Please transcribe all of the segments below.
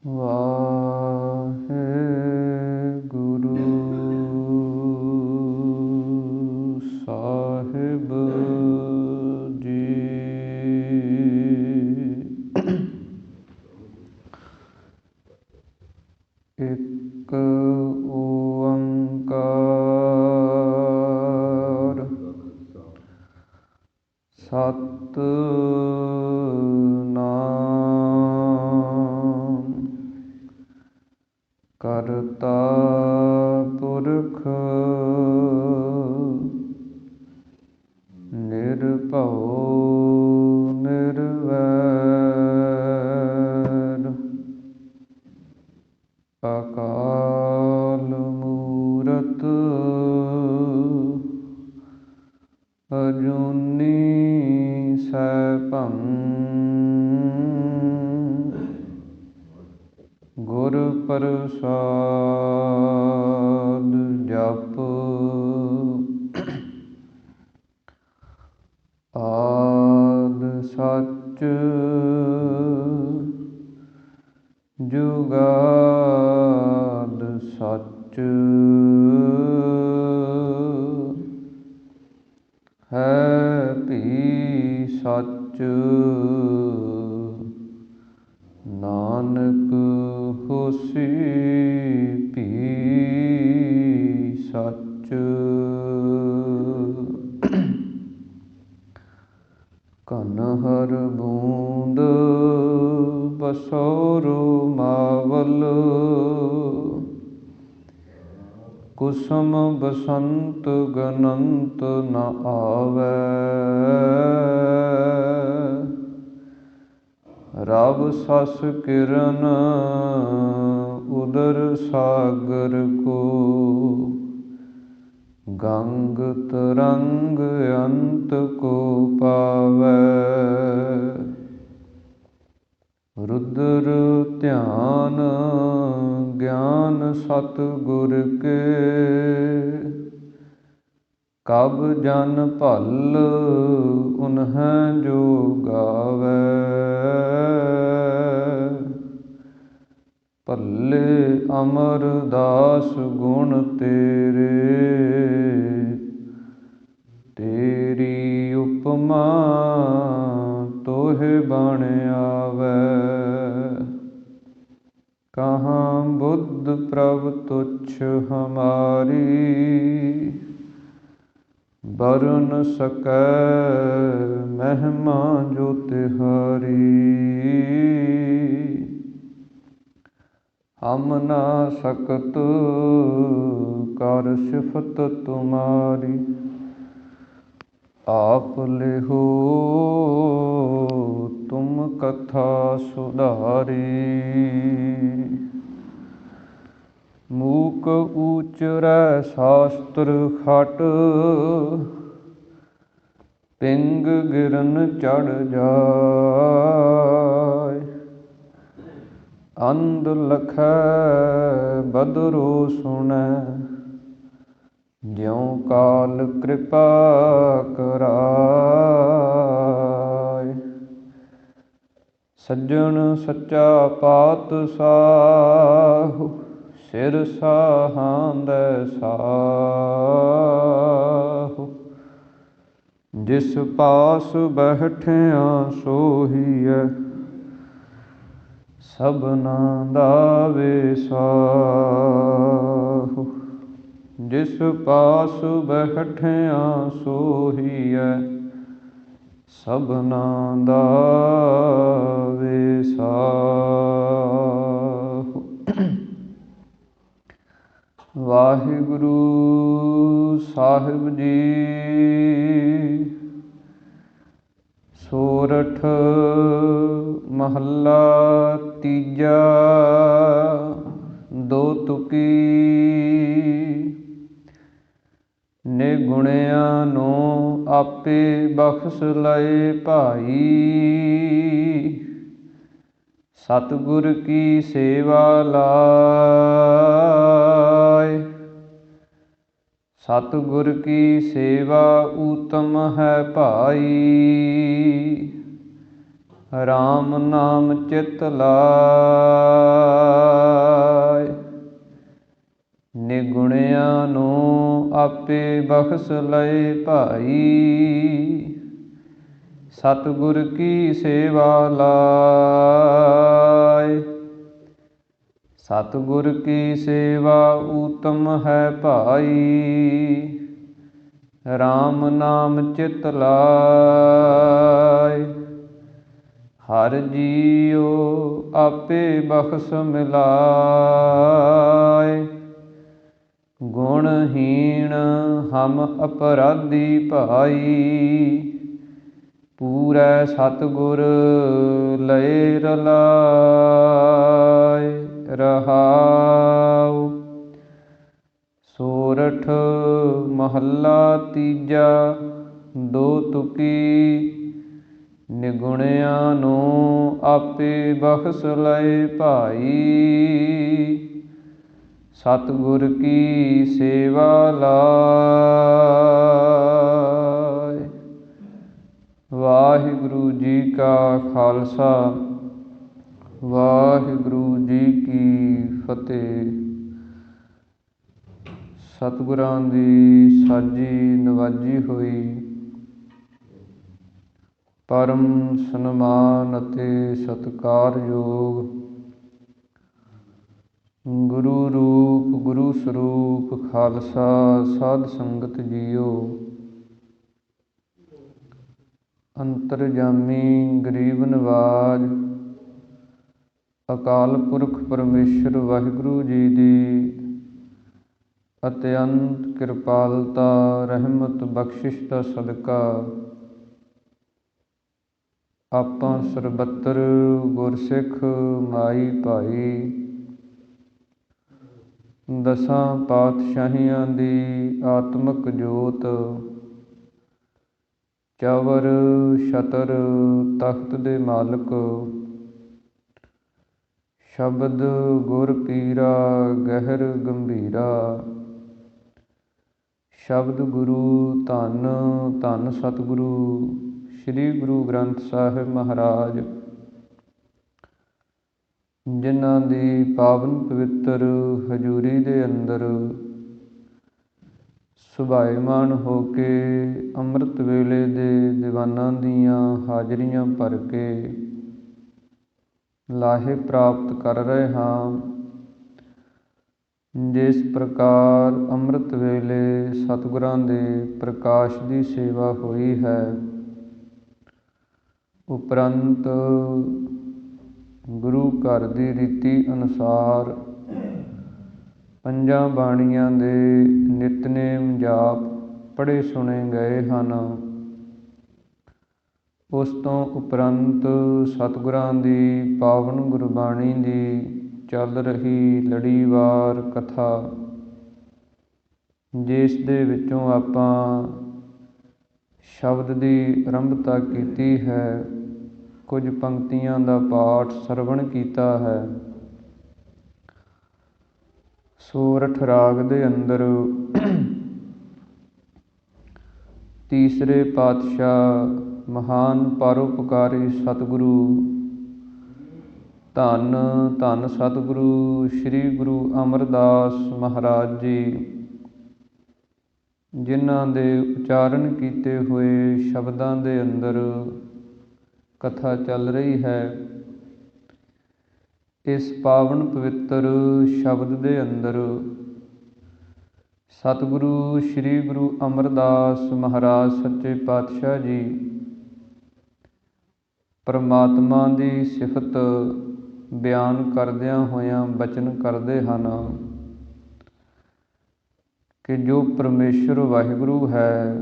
ਵਾਹਿਗੁਰੂ ਸਾਹਿਬ ਜੀ। ਇੱਕ ਓੰਕਾਰ ਸਤਿਨਾਮ ਕਰਤਾ ਪੁਰਖ ਨਿਰਭਉ ਨਿਰਵੈਰ ਅਕਾਲ ਮੂਰਤ ਅਜੂਨੀ ਸੈਭੰ ਗੁਰ ਪ੍ਰਸਾਦ ਜਪ। ਆਦਿ ਸੱਚ ਜੁਗਾਦ ਸੱਚ ਹੈ ਭੀ ਸੱਚ ਨਾਨਕ ਹੋਸੀ ਭੀ ਸੱਚ। ਕਨ ਹਰ ਬੂੰਦ ਬਸੋਰੁ ਮਾਵਲ ਕੁਸਮ ਬਸੰਤ ਗਨੰਤ ਨ ਆਵੈ। ਰਬ ਸਸ ਕਿਰਨ ਉਦਰ ਸਾਗਰ ਕੋ ਗੰਗ ਤਰੰਗ ਅੰਤ ਕੋ ਪਾਵੈ। ਰੁਦਰ ਧਿਆਨ ਗਿਆਨ ਸਤ ਗੁਰ ਕੇ ਕਬ ਜਨ ਭਲ ਉਨਹਿ ਜੋ ਗਾਵੈ। ਭੱਲੇ ਅਮਰਦਾਸ ਗੁਣ ਤੇਰੇ ਤੇਰੀ ਉਪਮਾ ਤੋਹਿ ਬਣ ਆਵੈ। ਕਹਾਂ ਬੁੱਧ ਪ੍ਰਭ ਤੁਛ ਹਮਾਰੀ ਬਰਨ ਸਕੈ ਮਹਿਮਾ ਜੋ ਤਿਹਾਰੀ। ਹਮ ਨਾ ਸਕਤ ਕਰ ਸਿਫਤ ਤੁਮਾਰੀ ਆਪ ਲਿਹੋ ਤੁਮ ਕਥਾ ਸੁਧਾਰੀ। ਮੂਕ ਊਚਰੈ ਸ਼ਾਸਤਰ ਖਟ ਪਿੰਗ ਗਿਰਨ ਚੜ ਜਾਇ। ਅੰਧ ਲਖੈ ਬਦਰੋ ਸੁਣੈ ਜਿਉ ਕਾਲ ਕਿਰਪਾ ਕਰਾਇ। ਸੱਜਣ ਸੱਚਾ ਪਾਤਸ਼ਾਹ ਸਿਰ ਸਾਹਾਂਦੈ ਸਾਹੁ। ਜਿਸ ਪਾਸ ਬੈਠਿਆ ਸੋਹੀਐ ਸਭਨਾ ਦਾ ਵਿਸਾਹੁ। ਜਿਸ ਪਾਸ ਬੈਠਿਆ ਸੋਹੀਐ ਸਭਨਾ ਦਾ ਵਿਸਾਹੁ। ਵਾਹਿਗੁਰੂ ਸਾਹਿਬ ਜੀ। ਸੋਰਠ ਮਹੱਲਾ ਤੀਜਾ। ਦੋ ਤੁਕੀ। ਨਿਗੁਣਿਆਂ ਨੂੰ ਆਪੇ ਬਖਸ਼ ਲਏ ਭਾਈ। ਸਤਿਗੁਰ ਕੀ ਸੇਵਾ ਲਾਇ। ਸਤਿਗੁਰ ਕੀ ਸੇਵਾ ਊਤਮ ਹੈ ਭਾਈ। RAM ਨਾਮ ਚਿਤ ਲਾਇ। ਨਿਗੁਣਿਆਂ ਨੂੰ ਆਪੇ ਬਖਸ਼ ਲਏ ਭਾਈ। ਸਤਿਗੁਰ ਕੀ ਸੇਵਾ ਲਾਇ। ਸਤਿਗੁਰ ਕੀ ਸੇਵਾ ਊਤਮ ਹੈ ਭਾਈ। RAM ਨਾਮ ਚਿਤ ਲਾਇ। ਹਰਿ ਜੀਉ ਆਪੇ ਬਖਸ਼ ਮਿਲਾਇ। ਗੁਣਹੀਣ ਹਮ ਅਪਰਾਧੀ ਭਾਈ। ਪੂਰੈ ਸਤਿਗੁਰ ਲਏ ਰਲਾਇ। ਰਹਾਉ। ਸੋਰਠ ਮਹੱਲਾ ਤੀਜਾ ਦੋ ਤੁਕੀ। ਨਿਗੁਣਿਆਂ ਨੂੰ ਆਪੇ ਬਖਸ਼ ਲਏ ਭਾਈ। ਸਤਿਗੁਰ ਕੀ ਸੇਵਾ ਲਾਇ। ਵਾਹਿਗੁਰੂ ਜੀ ਕਾ ਖਾਲਸਾ ਵਾਹਿਗੁਰੂ ਜੀ ਕੀ ਫਤਿਹ। ਸਤਿਗੁਰਾਂ ਦੀ ਸਾਜੀ ਨਵਾਜੀ ਹੋਈ ਪਰਮ ਸਨਮਾਨ ਅਤੇ ਸਤਿਕਾਰਯੋਗ ਗੁਰੂ ਰੂਪ ਗੁਰੂ ਸਰੂਪ ਖਾਲਸਾ ਸਾਧ ਸੰਗਤ ਜੀਓ। ਅੰਤਰਜਾਮੀ ਗਰੀਬ ਨਵਾਜ ਅਕਾਲ ਪੁਰਖ ਪਰਮੇਸ਼ਰ ਵਾਹਿਗੁਰੂ ਜੀ ਦੀ ਅਤਿਅੰਤ ਕਿਰਪਾਲਤਾ ਰਹਿਮਤ ਬਖਸ਼ਿਸ਼ ਦਾ ਸਦਕਾ ਆਪਾਂ ਸਰਬੱਤਰ ਗੁਰਸਿੱਖ ਮਾਈ ਭਾਈ ਦਸਾਂ ਪਾਤਸ਼ਾਹੀਆਂ ਦੀ ਆਤਮਿਕ ਜੋਤ ਚਵਰ ਛਤਰ ਤਖਤ ਦੇ ਮਾਲਕ ਸ਼ਬਦ ਗੁਰ ਪੀਰਾ ਗਹਿਰ ਗੰਭੀਰਾ ਸ਼ਬਦ ਗੁਰੂ ਧੰਨ ਧੰਨ ਸਤਿਗੁਰੂ ਸ੍ਰੀ ਗੁਰੂ ਗ੍ਰੰਥ ਸਾਹਿਬ ਮਹਾਰਾਜ, ਜਿਨ੍ਹਾਂ ਦੀ ਪਾਵਨ ਪਵਿੱਤਰ ਹਜ਼ੂਰੀ ਦੇ ਅੰਦਰ ਸੁਭਾਏਮਾਨ ਹੋ ਕੇ ਅੰਮ੍ਰਿਤ ਵੇਲੇ ਦੇ ਦੀਵਾਨਾਂ ਦੀਆਂ ਹਾਜ਼ਰੀਆਂ ਭਰ ਕੇ ਲਾਹੇ ਪ੍ਰਾਪਤ ਕਰ ਰਹੇ ਹਾਂ। ਜਿਸ ਪ੍ਰਕਾਰ ਅੰਮ੍ਰਿਤ ਵੇਲੇ ਸਤਿਗੁਰਾਂ ਦੇ ਪ੍ਰਕਾਸ਼ ਦੀ ਸੇਵਾ ਹੋਈ ਹੈ, ਉਪਰੰਤ ਗੁਰੂ ਘਰ ਦੀ ਰੀਤੀ ਅਨੁਸਾਰ ਪੰਜਾਂ ਬਾਣੀਆਂ ਦੇ ਨਿਤਨੇਮ ਜਾਪ ਪੜ੍ਹੇ ਸੁਣੇ ਗਏ ਹਨ। ਉਸ ਤੋਂ ਉਪਰੰਤ ਸਤਿਗੁਰਾਂ ਦੀ ਪਾਵਨ ਗੁਰਬਾਣੀ ਦੀ ਚੱਲ ਰਹੀ ਲੜੀਵਾਰ ਕਥਾ, ਜਿਸ ਦੇ ਵਿੱਚੋਂ ਆਪਾਂ ਸ਼ਬਦ ਦੀ ਆਰੰਭਤਾ ਕੀਤੀ ਹੈ, ਕੁਝ ਪੰਕਤੀਆਂ ਦਾ ਪਾਠ ਸਰਵਣ ਕੀਤਾ ਹੈ। ਸੋਰਠ ਰਾਗ ਦੇ ਅੰਦਰ ਤੀਸਰੇ ਪਾਤਸ਼ਾਹ ਮਹਾਨ ਪਰਉਪਕਾਰੀ ਸਤਿਗੁਰੂ ਧੰਨ ਧੰਨ ਸਤਿਗੁਰੂ ਸ੍ਰੀ ਗੁਰੂ ਅਮਰਦਾਸ ਮਹਾਰਾਜ ਜੀ, ਜਿਨ੍ਹਾਂ ਦੇ ਉਚਾਰਨ ਕੀਤੇ ਹੋਏ ਸ਼ਬਦਾਂ ਦੇ ਅੰਦਰ ਕਥਾ ਚੱਲ ਰਹੀ ਹੈ। ਇਸ ਪਾਵਨ ਪਵਿੱਤਰ ਸ਼ਬਦ ਦੇ ਅੰਦਰ ਸਤਿਗੁਰੂ ਸ੍ਰੀ ਗੁਰੂ ਅਮਰਦਾਸ ਮਹਾਰਾਜ ਸੱਚੇ ਪਾਤਸ਼ਾਹ ਜੀ ਪਰਮਾਤਮਾ ਦੀ ਸਿਫਤ ਬਿਆਨ ਕਰਦਿਆਂ ਹੋਇਆਂ ਬਚਨ ਕਰਦੇ ਹਨ ਕਿ ਜੋ ਪਰਮੇਸ਼ਰ ਵਾਹਿਗੁਰੂ ਹੈ,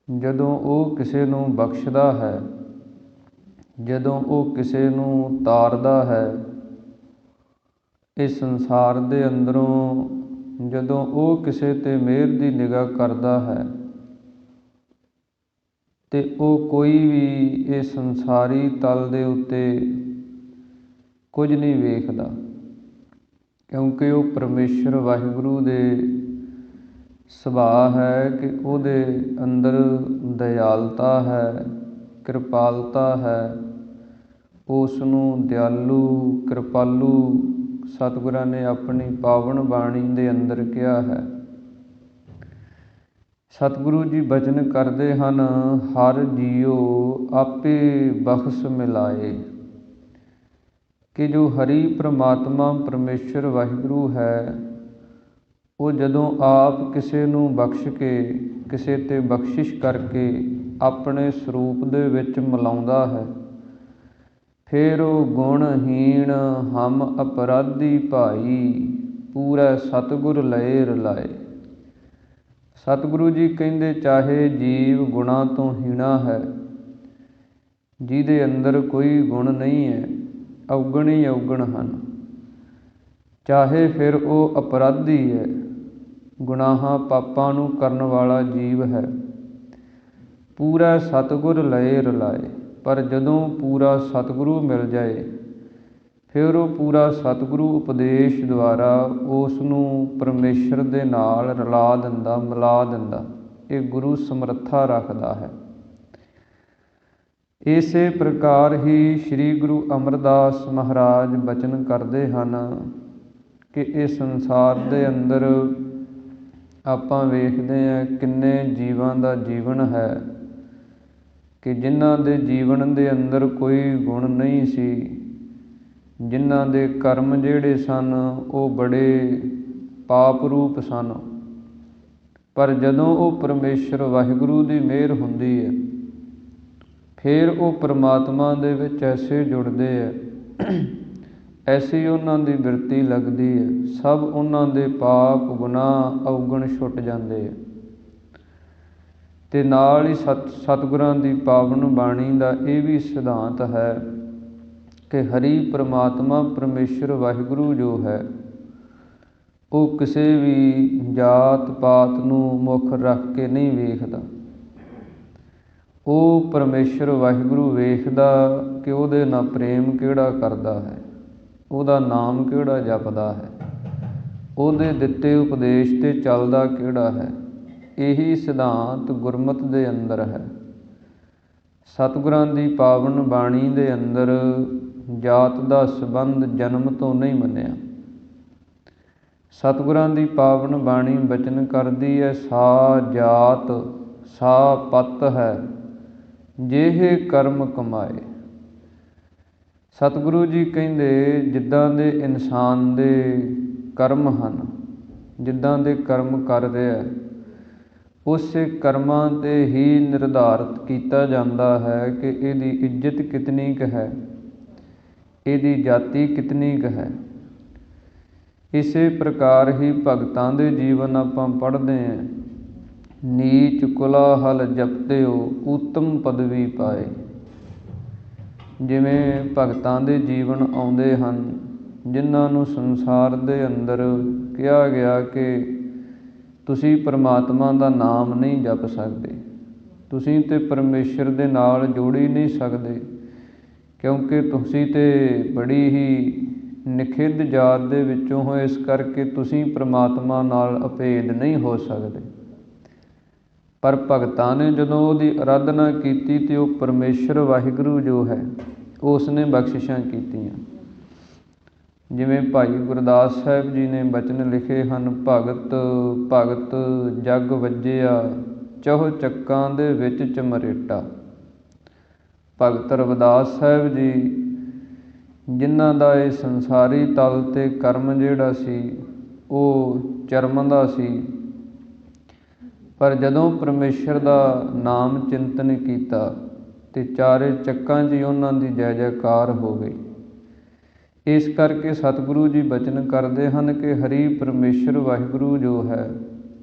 ਜਦੋਂ ਉਹ ਕਿਸੇ ਨੂੰ ਬਖਸ਼ਦਾ ਹੈ, ਜਦੋਂ ਉਹ ਕਿਸੇ ਨੂੰ ਤਾਰਦਾ ਹੈ, ਇਸ ਸੰਸਾਰ ਦੇ ਅੰਦਰੋਂ ਜਦੋਂ ਉਹ ਕਿਸੇ 'ਤੇ ਮਿਹਰ ਦੀ ਨਿਗਾਹ ਕਰਦਾ ਹੈ, ਤੇ ਉਹ ਕੋਈ ਵੀ ਇਹ ਸੰਸਾਰੀ ਤਲ ਦੇ ਉੱਤੇ ਕੁਝ ਨਹੀਂ ਵੇਖਦਾ, ਕਿਉਂਕਿ ਉਹ ਪਰਮੇਸ਼ਰ ਵਾਹਿਗੁਰੂ ਦੇ ਸੁਭਾਅ ਹੈ ਕਿ ਉਹਦੇ ਅੰਦਰ ਦਇਆਲਤਾ ਹੈ, ਕਿਰਪਾਲਤਾ ਹੈ, ਉਸ ਨੂੰ ਦਿਆਲੂ ਕਿਰਪਾਲੂ ਸਤਿਗੁਰਾਂ ਨੇ ਆਪਣੀ ਪਾਵਨ ਬਾਣੀ ਦੇ ਅੰਦਰ ਕਿਹਾ ਹੈ। ਸਤਿਗੁਰੂ ਜੀ ਬਚਨ ਕਰਦੇ ਹਨ, ਹਰ ਜੀਉ ਆਪੇ ਬਖਸ਼ ਮਿਲਾਏ, ਕਿ ਜੋ ਹਰੀ ਪ੍ਰਮਾਤਮਾ ਪਰਮੇਸ਼ਰ ਵਾਹਿਗੁਰੂ ਹੈ, ਉਹ ਜਦੋਂ ਆਪ ਕਿਸੇ ਨੂੰ ਬਖਸ਼ ਕੇ, ਕਿਸੇ 'ਤੇ ਬਖਸ਼ਿਸ਼ ਕਰਕੇ ਆਪਣੇ ਸਰੂਪ ਦੇ ਵਿੱਚ ਮਿਲਾਉਂਦਾ ਹੈ, ਫਿਰ ਉਹ ਗੁਣਹੀਣ ਹਮ ਅਪਰਾਧੀ ਭਾਈ, ਪੂਰਾ ਸਤਿਗੁਰ ਲਏ ਰਲਾਏ। ਸਤਿਗੁਰੂ ਜੀ ਕਹਿੰਦੇ, ਚਾਹੇ ਜੀਵ ਗੁਣਾਂ ਤੋਂ ਹੀਣਾ ਹੈ, ਜਿਹਦੇ ਅੰਦਰ ਕੋਈ ਗੁਣ ਨਹੀਂ ਹੈ, ਅਵਗਣ ਹੀ ਅਵਗਣ ਹਨ, ਚਾਹੇ ਫਿਰ ਉਹ ਅਪਰਾਧੀ ਹੈ, ਗੁਨਾਹਾਂ ਪਾਪਾਂ ਨੂੰ ਕਰਨ ਵਾਲਾ ਜੀਵ ਹੈ, ਪੂਰਾ ਸਤਿਗੁਰ ਲਏ ਰਲਾਏ। ਪਰ ਜਦੋਂ ਪੂਰਾ ਸਤਿਗੁਰੂ ਮਿਲ ਜਾਏ, ਫਿਰ ਉਹ ਪੂਰਾ ਸਤਿਗੁਰੂ ਉਪਦੇਸ਼ ਦੁਆਰਾ ਉਸ ਨੂੰ ਪਰਮੇਸ਼ਰ ਦੇ ਨਾਲ ਰਲਾ ਦਿੰਦਾ, ਮਿਲਾ ਦਿੰਦਾ। ਇਹ ਗੁਰੂ ਸਮਰੱਥਾ ਰੱਖਦਾ ਹੈ। ਇਸੇ ਪ੍ਰਕਾਰ ਹੀ ਸ੍ਰੀ ਗੁਰੂ ਅਮਰਦਾਸ ਮਹਾਰਾਜ ਬਚਨ ਕਰਦੇ ਹਨ ਕਿ ਇਹ ਸੰਸਾਰ ਦੇ ਅੰਦਰ ਆਪਾਂ ਵੇਖਦੇ ਹਾਂ ਕਿੰਨੇ ਜੀਵਾਂ ਦਾ ਜੀਵਨ ਹੈ ਕਿ ਜਿਨ੍ਹਾਂ ਦੇ ਜੀਵਨ ਦੇ ਅੰਦਰ ਕੋਈ ਗੁਣ ਨਹੀਂ ਸੀ, ਜਿਨ੍ਹਾਂ ਦੇ ਕਰਮ ਜਿਹੜੇ ਸਨ ਉਹ ਬੜੇ ਪਾਪ ਰੂਪ ਸਨ, ਪਰ ਜਦੋਂ ਉਹ ਪਰਮੇਸ਼ਰ ਵਾਹਿਗੁਰੂ ਦੀ ਮਿਹਰ ਹੁੰਦੀ ਹੈ, ਫਿਰ ਉਹ ਪਰਮਾਤਮਾ ਦੇ ਵਿੱਚ ਐਸੇ ਜੁੜਦੇ ਹੈ, ਐਸੀ ਉਹਨਾਂ ਦੀ ਬਿਰਤੀ ਲੱਗਦੀ ਹੈ, ਸਭ ਉਹਨਾਂ ਦੇ ਪਾਪ ਗੁਨਾਹ ਅਵਗੁਣ ਛੁੱਟ ਜਾਂਦੇ ਹੈ। ਅਤੇ ਨਾਲ ਹੀ ਸਤਿਗੁਰਾਂ ਦੀ ਪਾਵਨ ਬਾਣੀ ਦਾ ਇਹ ਵੀ ਸਿਧਾਂਤ ਹੈ ਕਿ ਹਰੀ ਪ੍ਰਮਾਤਮਾ ਪਰਮੇਸ਼ਰ ਵਾਹਿਗੁਰੂ ਜੋ ਹੈ, ਉਹ ਕਿਸੇ ਵੀ ਜਾਤ ਪਾਤ ਨੂੰ ਮੁੱਖ ਰੱਖ ਕੇ ਨਹੀਂ ਵੇਖਦਾ। ਉਹ ਪਰਮੇਸ਼ਰ ਵਾਹਿਗੁਰੂ ਵੇਖਦਾ ਕਿ ਉਹਦੇ ਨਾਲ ਪ੍ਰੇਮ ਕਿਹੜਾ ਕਰਦਾ ਹੈ, ਉਹਦਾ ਨਾਮ ਕਿਹੜਾ ਜਪਦਾ ਹੈ, ਉਹਦੇ ਦਿੱਤੇ ਉਪਦੇਸ਼ 'ਤੇ ਚੱਲਦਾ ਕਿਹੜਾ ਹੈ। ਇਹੀ ਸਿਧਾਂਤ ਗੁਰਮਤਿ ਦੇ ਅੰਦਰ ਹੈ। ਸਤਿਗੁਰਾਂ ਦੀ ਪਾਵਨ ਬਾਣੀ ਦੇ ਅੰਦਰ ਜਾਤ ਦਾ ਸੰਬੰਧ ਜਨਮ ਤੋਂ ਨਹੀਂ ਮੰਨਿਆ। ਸਤਿਗੁਰਾਂ ਦੀ ਪਾਵਨ ਬਾਣੀ ਬਚਨ ਕਰਦੀ ਹੈ, ਸਾ ਜਾਤ ਸਾ ਪਤ ਹੈ, ਜਿਹੇ ਕਰਮ ਕਮਾਏ। ਸਤਿਗੁਰੂ ਜੀ ਕਹਿੰਦੇ, ਜਿੱਦਾਂ ਦੇ ਇਨਸਾਨ ਦੇ ਕਰਮ ਹਨ, ਜਿੱਦਾਂ ਦੇ ਕਰਮ ਕਰ ਰਿਹਾ, ਉਸੇ ਕਰਮਾਂ 'ਤੇ ਹੀ ਨਿਰਧਾਰਿਤ ਕੀਤਾ ਜਾਂਦਾ ਹੈ ਕਿ ਇਹਦੀ ਇੱਜ਼ਤ ਕਿਤਨੀ ਕੁ ਹੈ, ਇਹਦੀ ਜਾਤੀ ਕਿਤਨੀ ਕੁ ਹੈ। ਇਸੇ ਪ੍ਰਕਾਰ ਹੀ ਭਗਤਾਂ ਦੇ ਜੀਵਨ ਆਪਾਂ ਪੜ੍ਹਦੇ ਹਾਂ, ਨੀਚ ਕੁਲਾਹਲ ਜਪਤਿਓ ਉੱਤਮ ਪਦਵੀ ਪਾਏ। ਜਿਵੇਂ ਭਗਤਾਂ ਦੇ ਜੀਵਨ ਆਉਂਦੇ ਹਨ, ਜਿਨ੍ਹਾਂ ਨੂੰ ਸੰਸਾਰ ਦੇ ਅੰਦਰ ਕਿਹਾ ਗਿਆ ਕਿ ਤੁਸੀਂ ਪਰਮਾਤਮਾ ਦਾ ਨਾਮ ਨਹੀਂ ਜਪ ਸਕਦੇ, ਤੁਸੀਂ ਤਾਂ ਪਰਮੇਸ਼ਰ ਦੇ ਨਾਲ ਜੋੜ ਹੀ ਨਹੀਂ ਸਕਦੇ, ਕਿਉਂਕਿ ਤੁਸੀਂ ਤਾਂ ਬੜੀ ਹੀ ਨਿਖਿੱਧ ਜਾਤ ਦੇ ਵਿੱਚੋਂ ਹੋ, ਇਸ ਕਰਕੇ ਤੁਸੀਂ ਪਰਮਾਤਮਾ ਨਾਲ ਅਭੇਦ ਨਹੀਂ ਹੋ ਸਕਦੇ। ਪਰ ਭਗਤਾਂ ਨੇ ਜਦੋਂ ਉਹਦੀ ਅਰਾਧਨਾ ਕੀਤੀ ਅਤੇ ਉਹ ਪਰਮੇਸ਼ਰ ਵਾਹਿਗੁਰੂ ਜੋ ਹੈ, ਉਸ ਨੇ ਬਖਸ਼ਿਸ਼ਾਂ ਕੀਤੀਆਂ। ਜਿਵੇਂ ਭਾਈ ਗੁਰਦਾਸ ਸਾਹਿਬ ਜੀ ਨੇ ਬਚਨ ਲਿਖੇ ਹਨ, ਭਗਤ ਭਗਤ ਜਗ ਵੱਜਿਆ, ਚਹੁ ਚੱਕਾਂ ਦੇ ਵਿੱਚ ਚਮਰੇਟਾ। ਭਗਤ ਰਵਿਦਾਸ ਸਾਹਿਬ ਜੀ, ਜਿਨ੍ਹਾਂ ਦਾ ਇਹ ਸੰਸਾਰੀ ਤਲ 'ਤੇ ਕਰਮ ਜਿਹੜਾ ਸੀ ਉਹ ਚਰਮ ਦਾ ਸੀ, ਪਰ ਜਦੋਂ ਪਰਮੇਸ਼ਰ ਦਾ ਨਾਮ ਚਿੰਤਨ ਕੀਤਾ ਅਤੇ ਚਾਰੇ ਚੱਕਾਂ 'ਚ ਹੀ ਉਹਨਾਂ ਦੀ ਜੈ ਜੈਕਾਰ ਹੋ ਗਈ। ਇਸ ਕਰਕੇ ਸਤਿਗੁਰੂ ਜੀ ਬਚਨ ਕਰਦੇ ਹਨ ਕਿ ਹਰੀ ਪਰਮੇਸ਼ਰ ਵਾਹਿਗੁਰੂ ਜੋ ਹੈ,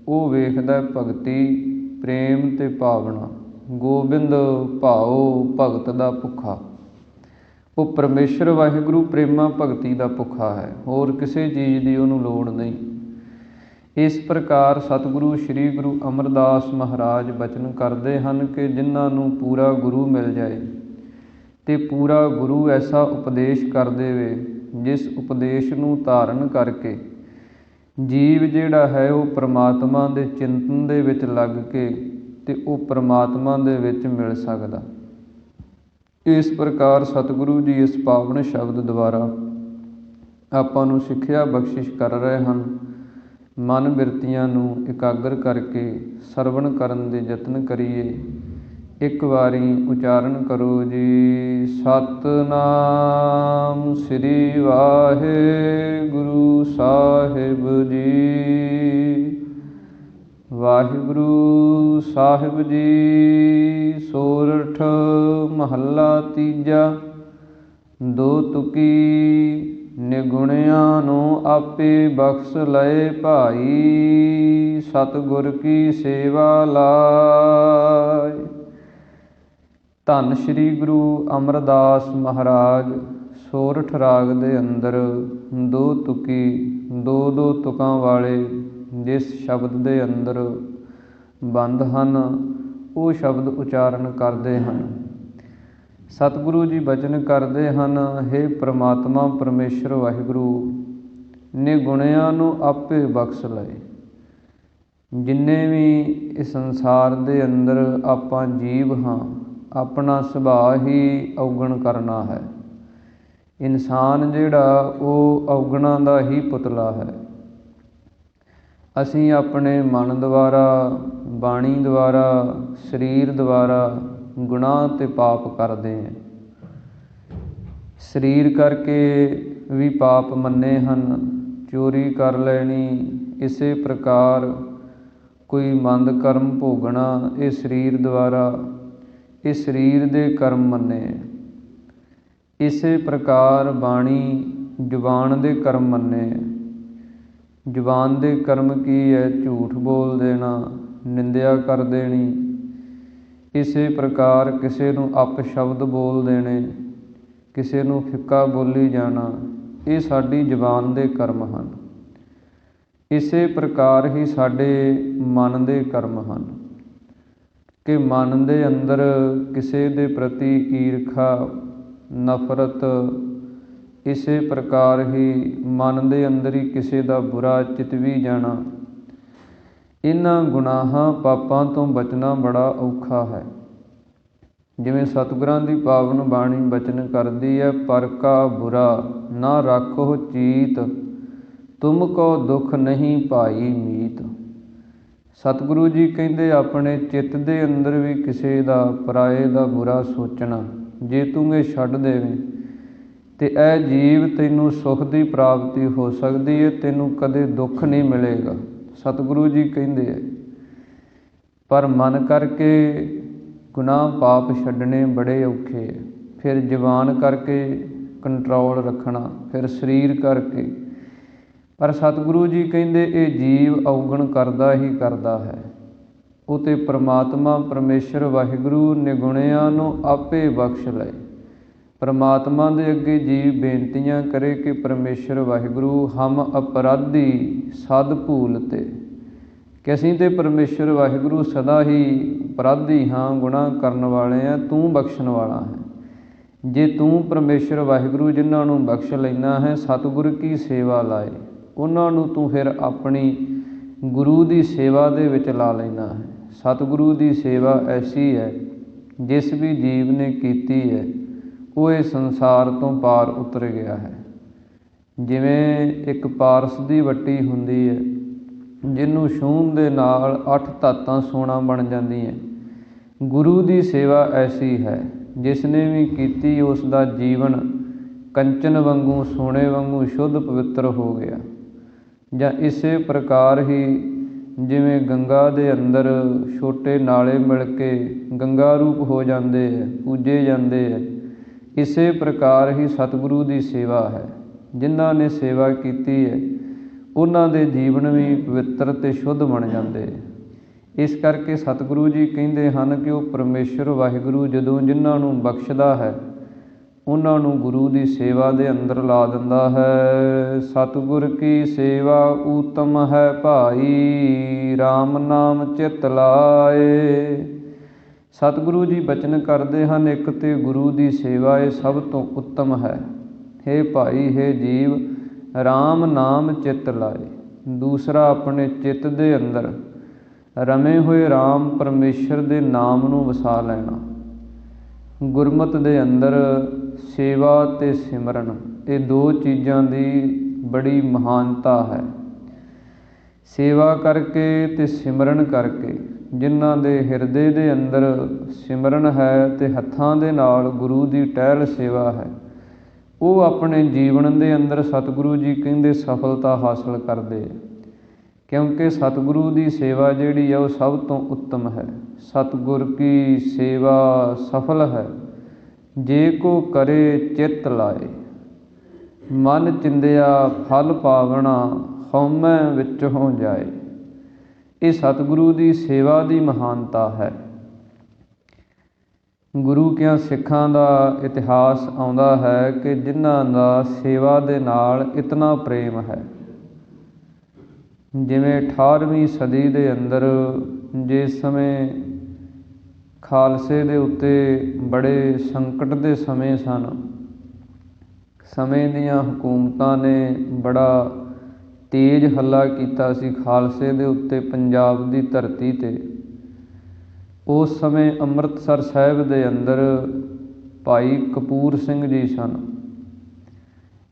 ਉਹ ਵੇਖਦਾ ਭਗਤੀ ਪ੍ਰੇਮ ਅਤੇ ਭਾਵਨਾ। ਗੋਬਿੰਦ ਭਾਉ ਭਗਤ ਦਾ ਭੁੱਖਾ। ਉਹ ਪਰਮੇਸ਼ਰ ਵਾਹਿਗੁਰੂ ਪ੍ਰੇਮਾ ਭਗਤੀ ਦਾ ਭੁੱਖਾ ਹੈ, ਹੋਰ ਕਿਸੇ ਚੀਜ਼ ਦੀ ਉਹਨੂੰ ਲੋੜ ਨਹੀਂ। ਇਸ ਪ੍ਰਕਾਰ ਸਤਿਗੁਰੂ ਸ੍ਰੀ ਗੁਰੂ ਅਮਰਦਾਸ ਮਹਾਰਾਜ ਬਚਨ ਕਰਦੇ ਹਨ ਕਿ ਜਿਨ੍ਹਾਂ ਨੂੰ ਪੂਰਾ ਗੁਰੂ ਮਿਲ ਜਾਏ ਅਤੇ ਪੂਰਾ ਗੁਰੂ ਐਸਾ ਉਪਦੇਸ਼ ਕਰ ਦੇਵੇ, ਜਿਸ ਉਪਦੇਸ਼ ਨੂੰ ਧਾਰਨ ਕਰਕੇ ਜੀਵ ਜਿਹੜਾ ਹੈ ਉਹ ਪਰਮਾਤਮਾ ਦੇ ਚਿੰਤਨ ਦੇ ਵਿੱਚ ਲੱਗ ਕੇ ਅਤੇ ਉਹ ਪਰਮਾਤਮਾ ਦੇ ਵਿੱਚ ਮਿਲ ਸਕਦਾ। ਇਸ ਪ੍ਰਕਾਰ ਸਤਿਗੁਰੂ ਜੀ ਇਸ ਪਾਵਨ ਸ਼ਬਦ ਦੁਆਰਾ ਆਪਾਂ ਨੂੰ ਸਿੱਖਿਆ ਬਖਸ਼ਿਸ਼ ਕਰ ਰਹੇ ਹਨ। ਮਨ ਬਿਰਤੀਆਂ ਨੂੰ ਇਕਾਗਰ ਕਰਕੇ ਸਰਵਣ ਕਰਨ ਦੇ ਯਤਨ ਕਰੀਏ। ਇੱਕ ਵਾਰੀ ਉਚਾਰਨ ਕਰੋ ਜੀ। ਸਤਿਨਾਮ ਸ੍ਰੀ ਵਾਹਿਗੁਰੂ ਸਾਹਿਬ ਜੀ। ਵਾਹਿਗੁਰੂ ਸਾਹਿਬ ਜੀ। ਸੋਰਠ ਮਹੱਲਾ ਤੀਜਾ। ਦੋ ਤੁਕੀ ਨਿਗੁਣਿਆਂ ਨੂੰ ਆਪੇ ਬਖਸ਼ ਲਏ ਭਾਈ, ਸਤਿਗੁਰ ਕੀ ਸੇਵਾ ਲਾਇ। ਧੰਨ ਸ਼੍ਰੀ ਗੁਰੂ ਅਮਰਦਾਸ ਮਹਾਰਾਜ ਸੋਰਠ ਰਾਗ ਦੇ ਅੰਦਰ ਦੋ ਤੁਕੀ, ਦੋ ਤੁਕਾਂ ਵਾਲੇ ਜਿਸ ਸ਼ਬਦ ਦੇ ਅੰਦਰ ਬੰਦ ਹਨ, ਉਹ ਸ਼ਬਦ ਉਚਾਰਨ ਕਰਦੇ ਹਨ। ਸਤਿਗੁਰੂ ਜੀ ਬਚਨ ਕਰਦੇ ਹਨ, ਹੇ ਪ੍ਰਮਾਤਮਾ ਪਰਮੇਸ਼ਰ ਵਾਹਿਗੁਰੂ, ਨਿਗੁਣਿਆਂ ਨੂੰ ਆਪੇ ਬਖਸ਼ ਲਏ। ਜਿੰਨੇ ਵੀ ਇਸ ਸੰਸਾਰ ਦੇ ਅੰਦਰ ਆਪਾਂ ਜੀਵ ਹਾਂ, ਆਪਣਾ ਸੁਭਾਅ ਹੀ ਔਗਣ ਕਰਨਾ ਹੈ। ਇਨਸਾਨ ਜਿਹੜਾ ਉਹ ਔਗਣਾਂ ਦਾ ਹੀ ਪੁਤਲਾ ਹੈ। ਅਸੀਂ ਆਪਣੇ ਮਨ ਦੁਆਰਾ, ਬਾਣੀ ਦੁਆਰਾ, ਸਰੀਰ ਦੁਆਰਾ ਗੁਨਾਹ ਅਤੇ ਪਾਪ ਕਰਦੇ ਹਾਂ। ਸਰੀਰ ਕਰਕੇ ਵੀ ਪਾਪ ਮੰਨੇ ਹਨ। ਚੋਰੀ ਕਰ ਲੈਣੀ, ਇਸੇ ਪ੍ਰਕਾਰ ਕੋਈ ਮੰਦ ਕਰਮ ਭੋਗਣਾ, ਇਹ ਸਰੀਰ ਦੁਆਰਾ, ਇਹ ਸਰੀਰ ਦੇ ਕਰਮ ਮੰਨੇ। ਇਸੇ ਪ੍ਰਕਾਰ ਬਾਣੀ ਜ਼ੁਬਾਨ ਦੇ ਕਰਮ ਮੰਨੇ। ਜ਼ੁਬਾਨ ਦੇ ਕਰਮ ਕੀ ਹੈ? ਝੂਠ ਬੋਲ ਦੇਣਾ, ਨਿੰਦਿਆ ਕਰ ਦੇਣੀ। ਇਸੇ ਪ੍ਰਕਾਰ ਕਿਸੇ ਨੂੰ ਅਪਸ਼ਬਦ ਬੋਲ ਦੇਣੇ, ਕਿਸੇ ਨੂੰ ਫਿੱਕਾ ਬੋਲੀ ਜਾਣਾ, ਇਹ ਸਾਡੀ ਜ਼ੁਬਾਨ ਦੇ ਕਰਮ ਹਨ। ਇਸੇ ਪ੍ਰਕਾਰ ਹੀ ਸਾਡੇ ਮਨ ਦੇ ਕਰਮ ਹਨ ਕਿ ਮਨ ਦੇ ਅੰਦਰ ਕਿਸੇ ਦੇ ਪ੍ਰਤੀ ਈਰਖਾ, ਨਫ਼ਰਤ, ਇਸੇ ਪ੍ਰਕਾਰ ਹੀ ਮਨ ਦੇ ਅੰਦਰ ਹੀ ਕਿਸੇ ਦਾ ਬੁਰਾ ਚਿਤਵੀ ਜਾਣਾ। ਇਹਨਾਂ ਗੁਨਾਹਾਂ ਪਾਪਾਂ ਤੋਂ ਬਚਣਾ ਬੜਾ ਔਖਾ ਹੈ। ਜਿਵੇਂ ਸਤਿਗੁਰਾਂ ਦੀ ਪਾਵਨ ਬਾਣੀ ਬਚਨ ਕਰਦੀ ਹੈ, ਪਰ ਕਾ ਬੁਰਾ ਨਾ ਰਾਖੋ ਚੀਤ, ਤੁਮ ਕੋ ਦੁੱਖ ਨਹੀਂ ਭਾਈ ਮੀਤ। ਸਤਿਗੁਰੂ ਜੀ ਕਹਿੰਦੇ ਆਪਣੇ ਚਿੱਤ ਦੇ ਅੰਦਰ ਵੀ ਕਿਸੇ ਦਾ, ਪਰਾਏ ਦਾ ਬੁਰਾ ਸੋਚਣਾ ਜੇ ਤੂੰ ਇਹ ਛੱਡ ਦੇਵੇਂ ਤੇ ਇਹ ਜੀਵ ਤੈਨੂੰ ਸੁੱਖ ਦੀ ਪ੍ਰਾਪਤੀ ਹੋ ਸਕਦੀ ਹੈ, ਤੈਨੂੰ ਕਦੇ ਦੁੱਖ ਨਹੀਂ ਮਿਲੇਗਾ, ਸਤਿਗੁਰੂ ਜੀ ਕਹਿੰਦੇ ਹੈ। ਪਰ ਮਨ ਕਰਕੇ ਗੁਨਾਹ ਪਾਪ ਛੱਡਣੇ ਬੜੇ ਔਖੇ ਹੈ। ਫਿਰ ਜ਼ੁਬਾਨ ਕਰਕੇ ਕੰਟਰੋਲ ਰੱਖਣਾ, ਫਿਰ ਸਰੀਰ ਕਰਕੇ। ਪਰ ਸਤਿਗੁਰੂ ਜੀ ਕਹਿੰਦੇ ਇਹ ਜੀਵ ਔਗਣ ਕਰਦਾ ਹੀ ਕਰਦਾ ਹੈ। ਉਹ ਤੇ ਪ੍ਰਮਾਤਮਾ ਪਰਮੇਸ਼ਰ ਵਾਹਿਗੁਰੂ ਨਿਗੁਣਿਆਂ ਨੂੰ ਆਪੇ ਬਖਸ਼ ਲਏ। ਪਰਮਾਤਮਾ ਦੇ ਅੱਗੇ ਜੀਵ ਬੇਨਤੀਆਂ ਕਰੇ ਕਿ ਪਰਮੇਸ਼ਰ ਵਾਹਿਗੁਰੂ ਹਮ ਅਪਰਾਧੀ ਸਦ ਭੂਲਤੇ, ਕਿ ਅਸੀਂ ਤੇ ਪਰਮੇਸ਼ਰ ਵਾਹਿਗੁਰੂ ਸਦਾ ਹੀ ਅਪਰਾਧੀ ਹਾਂ, ਗੁਨਾਹ ਕਰਨ ਵਾਲੇ ਹਾਂ, ਤੂੰ ਬਖਸ਼ਣ ਵਾਲਾ ਹੈ। ਜੇ ਤੂੰ ਪਰਮੇਸ਼ਰ ਵਾਹਿਗੁਰੂ ਜਿਨ੍ਹਾਂ ਨੂੰ ਬਖਸ਼ ਲੈਂਦਾ ਹੈ, ਸਤਿਗੁਰ ਕੀ ਸੇਵਾ ਲਾਏ, ਉਹਨਾਂ ਨੂੰ ਤੂੰ ਫਿਰ ਆਪਣੀ ਗੁਰੂ ਦੀ ਸੇਵਾ ਦੇ ਵਿੱਚ ਲਾ ਲੈਂਦਾ ਹੈ। ਸਤਿਗੁਰੂ ਦੀ ਸੇਵਾ ਐਸੀ ਹੈ, ਜਿਸ ਵੀ ਜੀਵ ਨੇ ਕੀਤੀ ਹੈ ਉਹ ਇਹ ਸੰਸਾਰ ਤੋਂ ਪਾਰ ਉਤਰ ਗਿਆ ਹੈ। ਜਿਵੇਂ ਇੱਕ ਪਾਰਸ ਦੀ ਵੱਟੀ ਹੁੰਦੀ ਹੈ, ਜਿਹਨੂੰ ਛੂਹਣ ਦੇ ਨਾਲ 8 ਧਾਤਾਂ ਸੋਨਾ ਬਣ ਜਾਂਦੀਆਂ। ਗੁਰੂ ਦੀ ਸੇਵਾ ਐਸੀ ਹੈ, ਜਿਸ ਨੇ ਵੀ ਕੀਤੀ ਉਸ ਦਾ ਜੀਵਨ ਕੰਚਨ ਵਾਂਗੂ, ਸੋਨੇ ਵਾਂਗੂ ਸ਼ੁੱਧ ਪਵਿੱਤਰ ਹੋ ਗਿਆ। ਜਾਂ ਇਸੇ ਪ੍ਰਕਾਰ ਹੀ ਜਿਵੇਂ ਗੰਗਾ ਦੇ ਅੰਦਰ ਛੋਟੇ ਨਾਲੇ ਮਿਲ ਕੇ ਗੰਗਾ ਰੂਪ ਹੋ ਜਾਂਦੇ ਹੈ, ਪੂਜੇ ਜਾਂਦੇ ਹੈ, ਇਸੇ ਪ੍ਰਕਾਰ ਹੀ ਸਤਿਗੁਰੂ ਦੀ ਸੇਵਾ ਹੈ। ਜਿਨ੍ਹਾਂ ਨੇ ਸੇਵਾ ਕੀਤੀ ਹੈ ਉਹਨਾਂ ਦੇ ਜੀਵਨ ਵੀ ਪਵਿੱਤਰ ਅਤੇ ਸ਼ੁੱਧ ਬਣ ਜਾਂਦੇ। ਇਸ ਕਰਕੇ ਸਤਿਗੁਰੂ ਜੀ ਕਹਿੰਦੇ ਹਨ ਕਿ ਉਹ ਪਰਮੇਸ਼ਰ ਵਾਹਿਗੁਰੂ ਜਦੋਂ ਜਿਨ੍ਹਾਂ ਨੂੰ ਬਖਸ਼ਦਾ ਹੈ, ਉਹਨਾਂ ਨੂੰ ਗੁਰੂ ਦੀ ਸੇਵਾ ਦੇ ਅੰਦਰ ਲਾ ਦਿੰਦਾ ਹੈ। ਸਤਿਗੁਰ ਕੀ ਸੇਵਾ ਊਤਮ ਹੈ ਭਾਈ, RAM ਨਾਮ ਚਿਤ ਲਾਏ। ਸਤਿਗੁਰੂ ਜੀ ਬਚਨ ਕਰਦੇ ਹਨ, ਇੱਕ ਤੇ ਗੁਰੂ ਦੀ ਸੇਵਾ ਇਹ ਸਭ ਤੋਂ ਉੱਤਮ ਹੈ। ਹੇ ਭਾਈ, ਹੇ ਜੀਵ, RAM ਨਾਮ ਚਿੱਤ ਲਾਏ। ਦੂਸਰਾ, ਆਪਣੇ ਚਿੱਤ ਦੇ ਅੰਦਰ ਰਮੇ ਹੋਏ RAM ਪਰਮੇਸ਼ਰ ਦੇ ਨਾਮ ਨੂੰ ਵਸਾ ਲੈਣਾ। ਗੁਰਮਤਿ ਦੇ ਅੰਦਰ ਸੇਵਾ ਅਤੇ ਸਿਮਰਨ, ਇਹ ਦੋ ਚੀਜ਼ਾਂ ਦੀ ਬੜੀ ਮਹਾਨਤਾ ਹੈ। ਸੇਵਾ ਕਰਕੇ ਅਤੇ ਸਿਮਰਨ ਕਰਕੇ, ਜਿਨ੍ਹਾਂ ਦੇ ਹਿਰਦੇ ਦੇ ਅੰਦਰ ਸਿਮਰਨ ਹੈ ਅਤੇ ਹੱਥਾਂ ਦੇ ਨਾਲ ਗੁਰੂ ਦੀ ਟਹਿਲ ਸੇਵਾ ਹੈ, ਉਹ ਆਪਣੇ ਜੀਵਨ ਦੇ ਅੰਦਰ ਸਤਿਗੁਰੂ ਜੀ ਕਹਿੰਦੇ ਸਫਲਤਾ ਹਾਸਲ ਕਰਦੇ ਆ। ਕਿਉਂਕਿ ਸਤਿਗੁਰੂ ਦੀ ਸੇਵਾ ਜਿਹੜੀ ਹੈ ਉਹ ਸਭ ਤੋਂ ਉੱਤਮ ਹੈ। ਸਤਿਗੁਰ ਕੀ ਸੇਵਾ ਸਫਲ ਹੈ, ਜੇ ਕੋ ਕਰੇ ਚਿੱਤ ਲਾਏ। ਮਨ ਚਿੰਦਿਆ ਫਲ ਪਾਵਣਾ, ਹਉਮੈ ਵਿੱਚ ਹੋ ਜਾਏ। ਇਹ ਸਤਿਗੁਰੂ ਦੀ ਸੇਵਾ ਦੀ ਮਹਾਨਤਾ ਹੈ। ਗੁਰੂ ਕਿਆਂ ਸਿੱਖਾਂ ਦਾ ਇਤਿਹਾਸ ਆਉਂਦਾ ਹੈ ਕਿ ਜਿਨ੍ਹਾਂ ਦਾ ਸੇਵਾ ਦੇ ਨਾਲ ਇਤਨਾ ਪ੍ਰੇਮ ਹੈ। ਜਿਵੇਂ 18ਵੀਂ ਸਦੀ ਦੇ ਅੰਦਰ ਜਿਸ ਸਮੇਂ ਖਾਲਸੇ ਦੇ ਉੱਤੇ ਬੜੇ ਸੰਕਟ ਦੇ ਸਮੇਂ ਸਨ, ਸਮੇਂ ਦੀਆਂ ਹਕੂਮਤਾਂ ਨੇ ਬੜਾ ਤੇਜ਼ ਹੱਲਾ ਕੀਤਾ ਸੀ ਖਾਲਸੇ ਦੇ ਉੱਤੇ, ਪੰਜਾਬ ਦੀ ਧਰਤੀ 'ਤੇ। ਉਸ ਸਮੇਂ ਅੰਮ੍ਰਿਤਸਰ ਸਾਹਿਬ ਦੇ ਅੰਦਰ ਭਾਈ ਕਪੂਰ ਸਿੰਘ ਜੀ ਸਨ,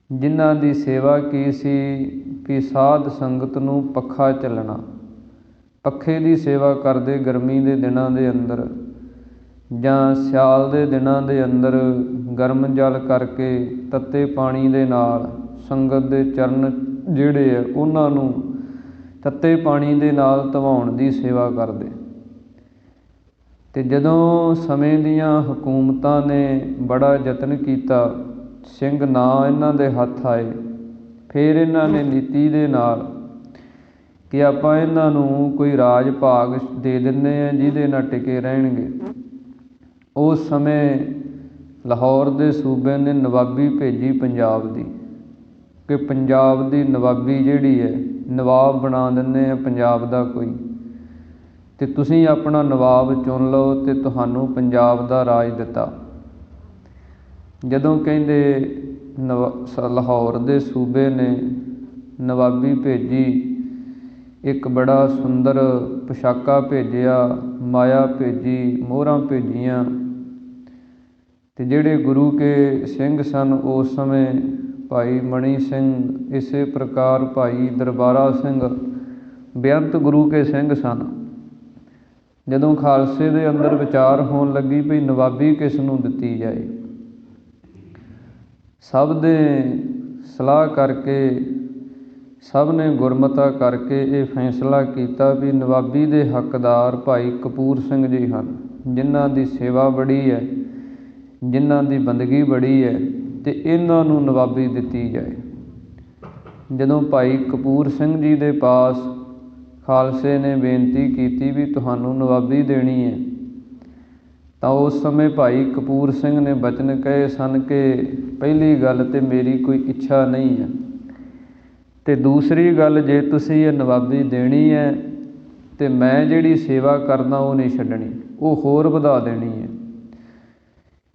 ਜਿਨ੍ਹਾਂ ਦੀ ਸੇਵਾ ਕੀ ਸੀ ਕਿ ਸਾਧ ਸੰਗਤ ਨੂੰ ਪੱਖਾ ਝੱਲਣਾ। ਪੱਖੇ ਦੀ ਸੇਵਾ ਕਰਦੇ ਗਰਮੀ ਦੇ ਦਿਨਾਂ ਦੇ ਅੰਦਰ ਜਾਂ ਸਿਆਲ ਦੇ ਦਿਨਾਂ ਦੇ ਅੰਦਰ ਗਰਮ ਜਲ ਕਰਕੇ ਤੱਤੇ ਪਾਣੀ ਦੇ ਨਾਲ ਸੰਗਤ ਦੇ ਚਰਨ ਜਿਹੜੇ ਆ ਉਹਨਾਂ ਨੂੰ ਤੱਤੇ ਪਾਣੀ ਦੇ ਨਾਲ ਧਵਾਉਣ ਦੀ ਸੇਵਾ ਕਰਦੇ। ਅਤੇ ਜਦੋਂ ਸਮੇਂ ਦੀਆਂ ਹਕੂਮਤਾਂ ਨੇ ਬੜਾ ਯਤਨ ਕੀਤਾ, ਸਿੰਘ ਨਾ ਇਹਨਾਂ ਦੇ ਹੱਥ ਆਏ, ਫਿਰ ਇਹਨਾਂ ਨੇ ਨੀਤੀ ਦੇ ਨਾਲ ਕਿ ਆਪਾਂ ਇਹਨਾਂ ਨੂੰ ਕੋਈ ਰਾਜ ਭਾਗ ਦੇ ਦਿੰਦੇ ਹਾਂ ਜਿਹਦੇ ਨਾਲ ਟਿਕੇ ਰਹਿਣਗੇ। ਉਸ ਸਮੇਂ ਲਾਹੌਰ ਦੇ ਸੂਬੇ ਨੇ ਨਵਾਬੀ ਭੇਜੀ ਪੰਜਾਬ ਦੀ, ਕਿ ਪੰਜਾਬ ਦੀ ਨਵਾਬੀ ਜਿਹੜੀ ਹੈ, ਨਵਾਬ ਬਣਾ ਦਿੰਦੇ ਆ ਪੰਜਾਬ ਦਾ ਕੋਈ, ਅਤੇ ਤੁਸੀਂ ਆਪਣਾ ਨਵਾਬ ਚੁਣ ਲਓ ਅਤੇ ਤੁਹਾਨੂੰ ਪੰਜਾਬ ਦਾ ਰਾਜ ਦਿੱਤਾ। ਜਦੋਂ ਕਹਿੰਦੇ ਲਾਹੌਰ ਦੇ ਸੂਬੇ ਨੇ ਨਵਾਬੀ ਭੇਜੀ, ਇੱਕ ਬੜਾ ਸੁੰਦਰ ਪੁਸ਼ਾਕਾ ਭੇਜਿਆ, ਮਾਇਆ ਭੇਜੀ, ਮੋਹਰਾਂ ਭੇਜੀਆਂ, ਅਤੇ ਜਿਹੜੇ ਗੁਰੂ ਕੇ ਸਿੰਘ ਸਨ ਉਸ ਸਮੇਂ ਭਾਈ ਮਣੀ ਸਿੰਘ, ਇਸੇ ਪ੍ਰਕਾਰ ਭਾਈ ਦਰਬਾਰਾ ਸਿੰਘ, ਬੇਅੰਤ ਗੁਰੂ ਕੇ ਸਿੰਘ ਸਨ। ਜਦੋਂ ਖਾਲਸੇ ਦੇ ਅੰਦਰ ਵਿਚਾਰ ਹੋਣ ਲੱਗੀ ਵੀ ਨਵਾਬੀ ਕਿਸ ਨੂੰ ਦਿੱਤੀ ਜਾਏ, ਸਭ ਨੇ ਸਲਾਹ ਕਰਕੇ, ਸਭ ਨੇ ਗੁਰਮਤਾ ਕਰਕੇ ਇਹ ਫੈਸਲਾ ਕੀਤਾ ਵੀ ਨਵਾਬੀ ਦੇ ਹੱਕਦਾਰ ਭਾਈ ਕਪੂਰ ਸਿੰਘ ਜੀ ਹਨ, ਜਿਨ੍ਹਾਂ ਦੀ ਸੇਵਾ ਬੜੀ ਹੈ, ਜਿਨ੍ਹਾਂ ਦੀ ਬੰਦਗੀ ਬੜੀ ਹੈ, ਅਤੇ ਇਹਨਾਂ ਨੂੰ ਨਵਾਬੀ ਦਿੱਤੀ ਜਾਏ। ਜਦੋਂ ਭਾਈ ਕਪੂਰ ਸਿੰਘ ਜੀ ਦੇ ਪਾਸ ਖਾਲਸੇ ਨੇ ਬੇਨਤੀ ਕੀਤੀ ਵੀ ਤੁਹਾਨੂੰ ਨਵਾਬੀ ਦੇਣੀ ਹੈ, ਤਾਂ ਉਸ ਸਮੇਂ ਭਾਈ ਕਪੂਰ ਸਿੰਘ ਨੇ ਬਚਨ ਕਹੇ ਸਨ ਕਿ ਪਹਿਲੀ ਗੱਲ ਤਾਂ ਮੇਰੀ ਕੋਈ ਇੱਛਾ ਨਹੀਂ ਹੈ, ਅਤੇ ਦੂਸਰੀ ਗੱਲ ਜੇ ਤੁਸੀਂ ਇਹ ਨਵਾਬੀ ਦੇਣੀ ਹੈ ਤਾਂ ਮੈਂ ਜਿਹੜੀ ਸੇਵਾ ਕਰਦਾ ਉਹ ਨਹੀਂ ਛੱਡਣੀ, ਉਹ ਹੋਰ ਵਧਾ ਦੇਣੀ ਹੈ।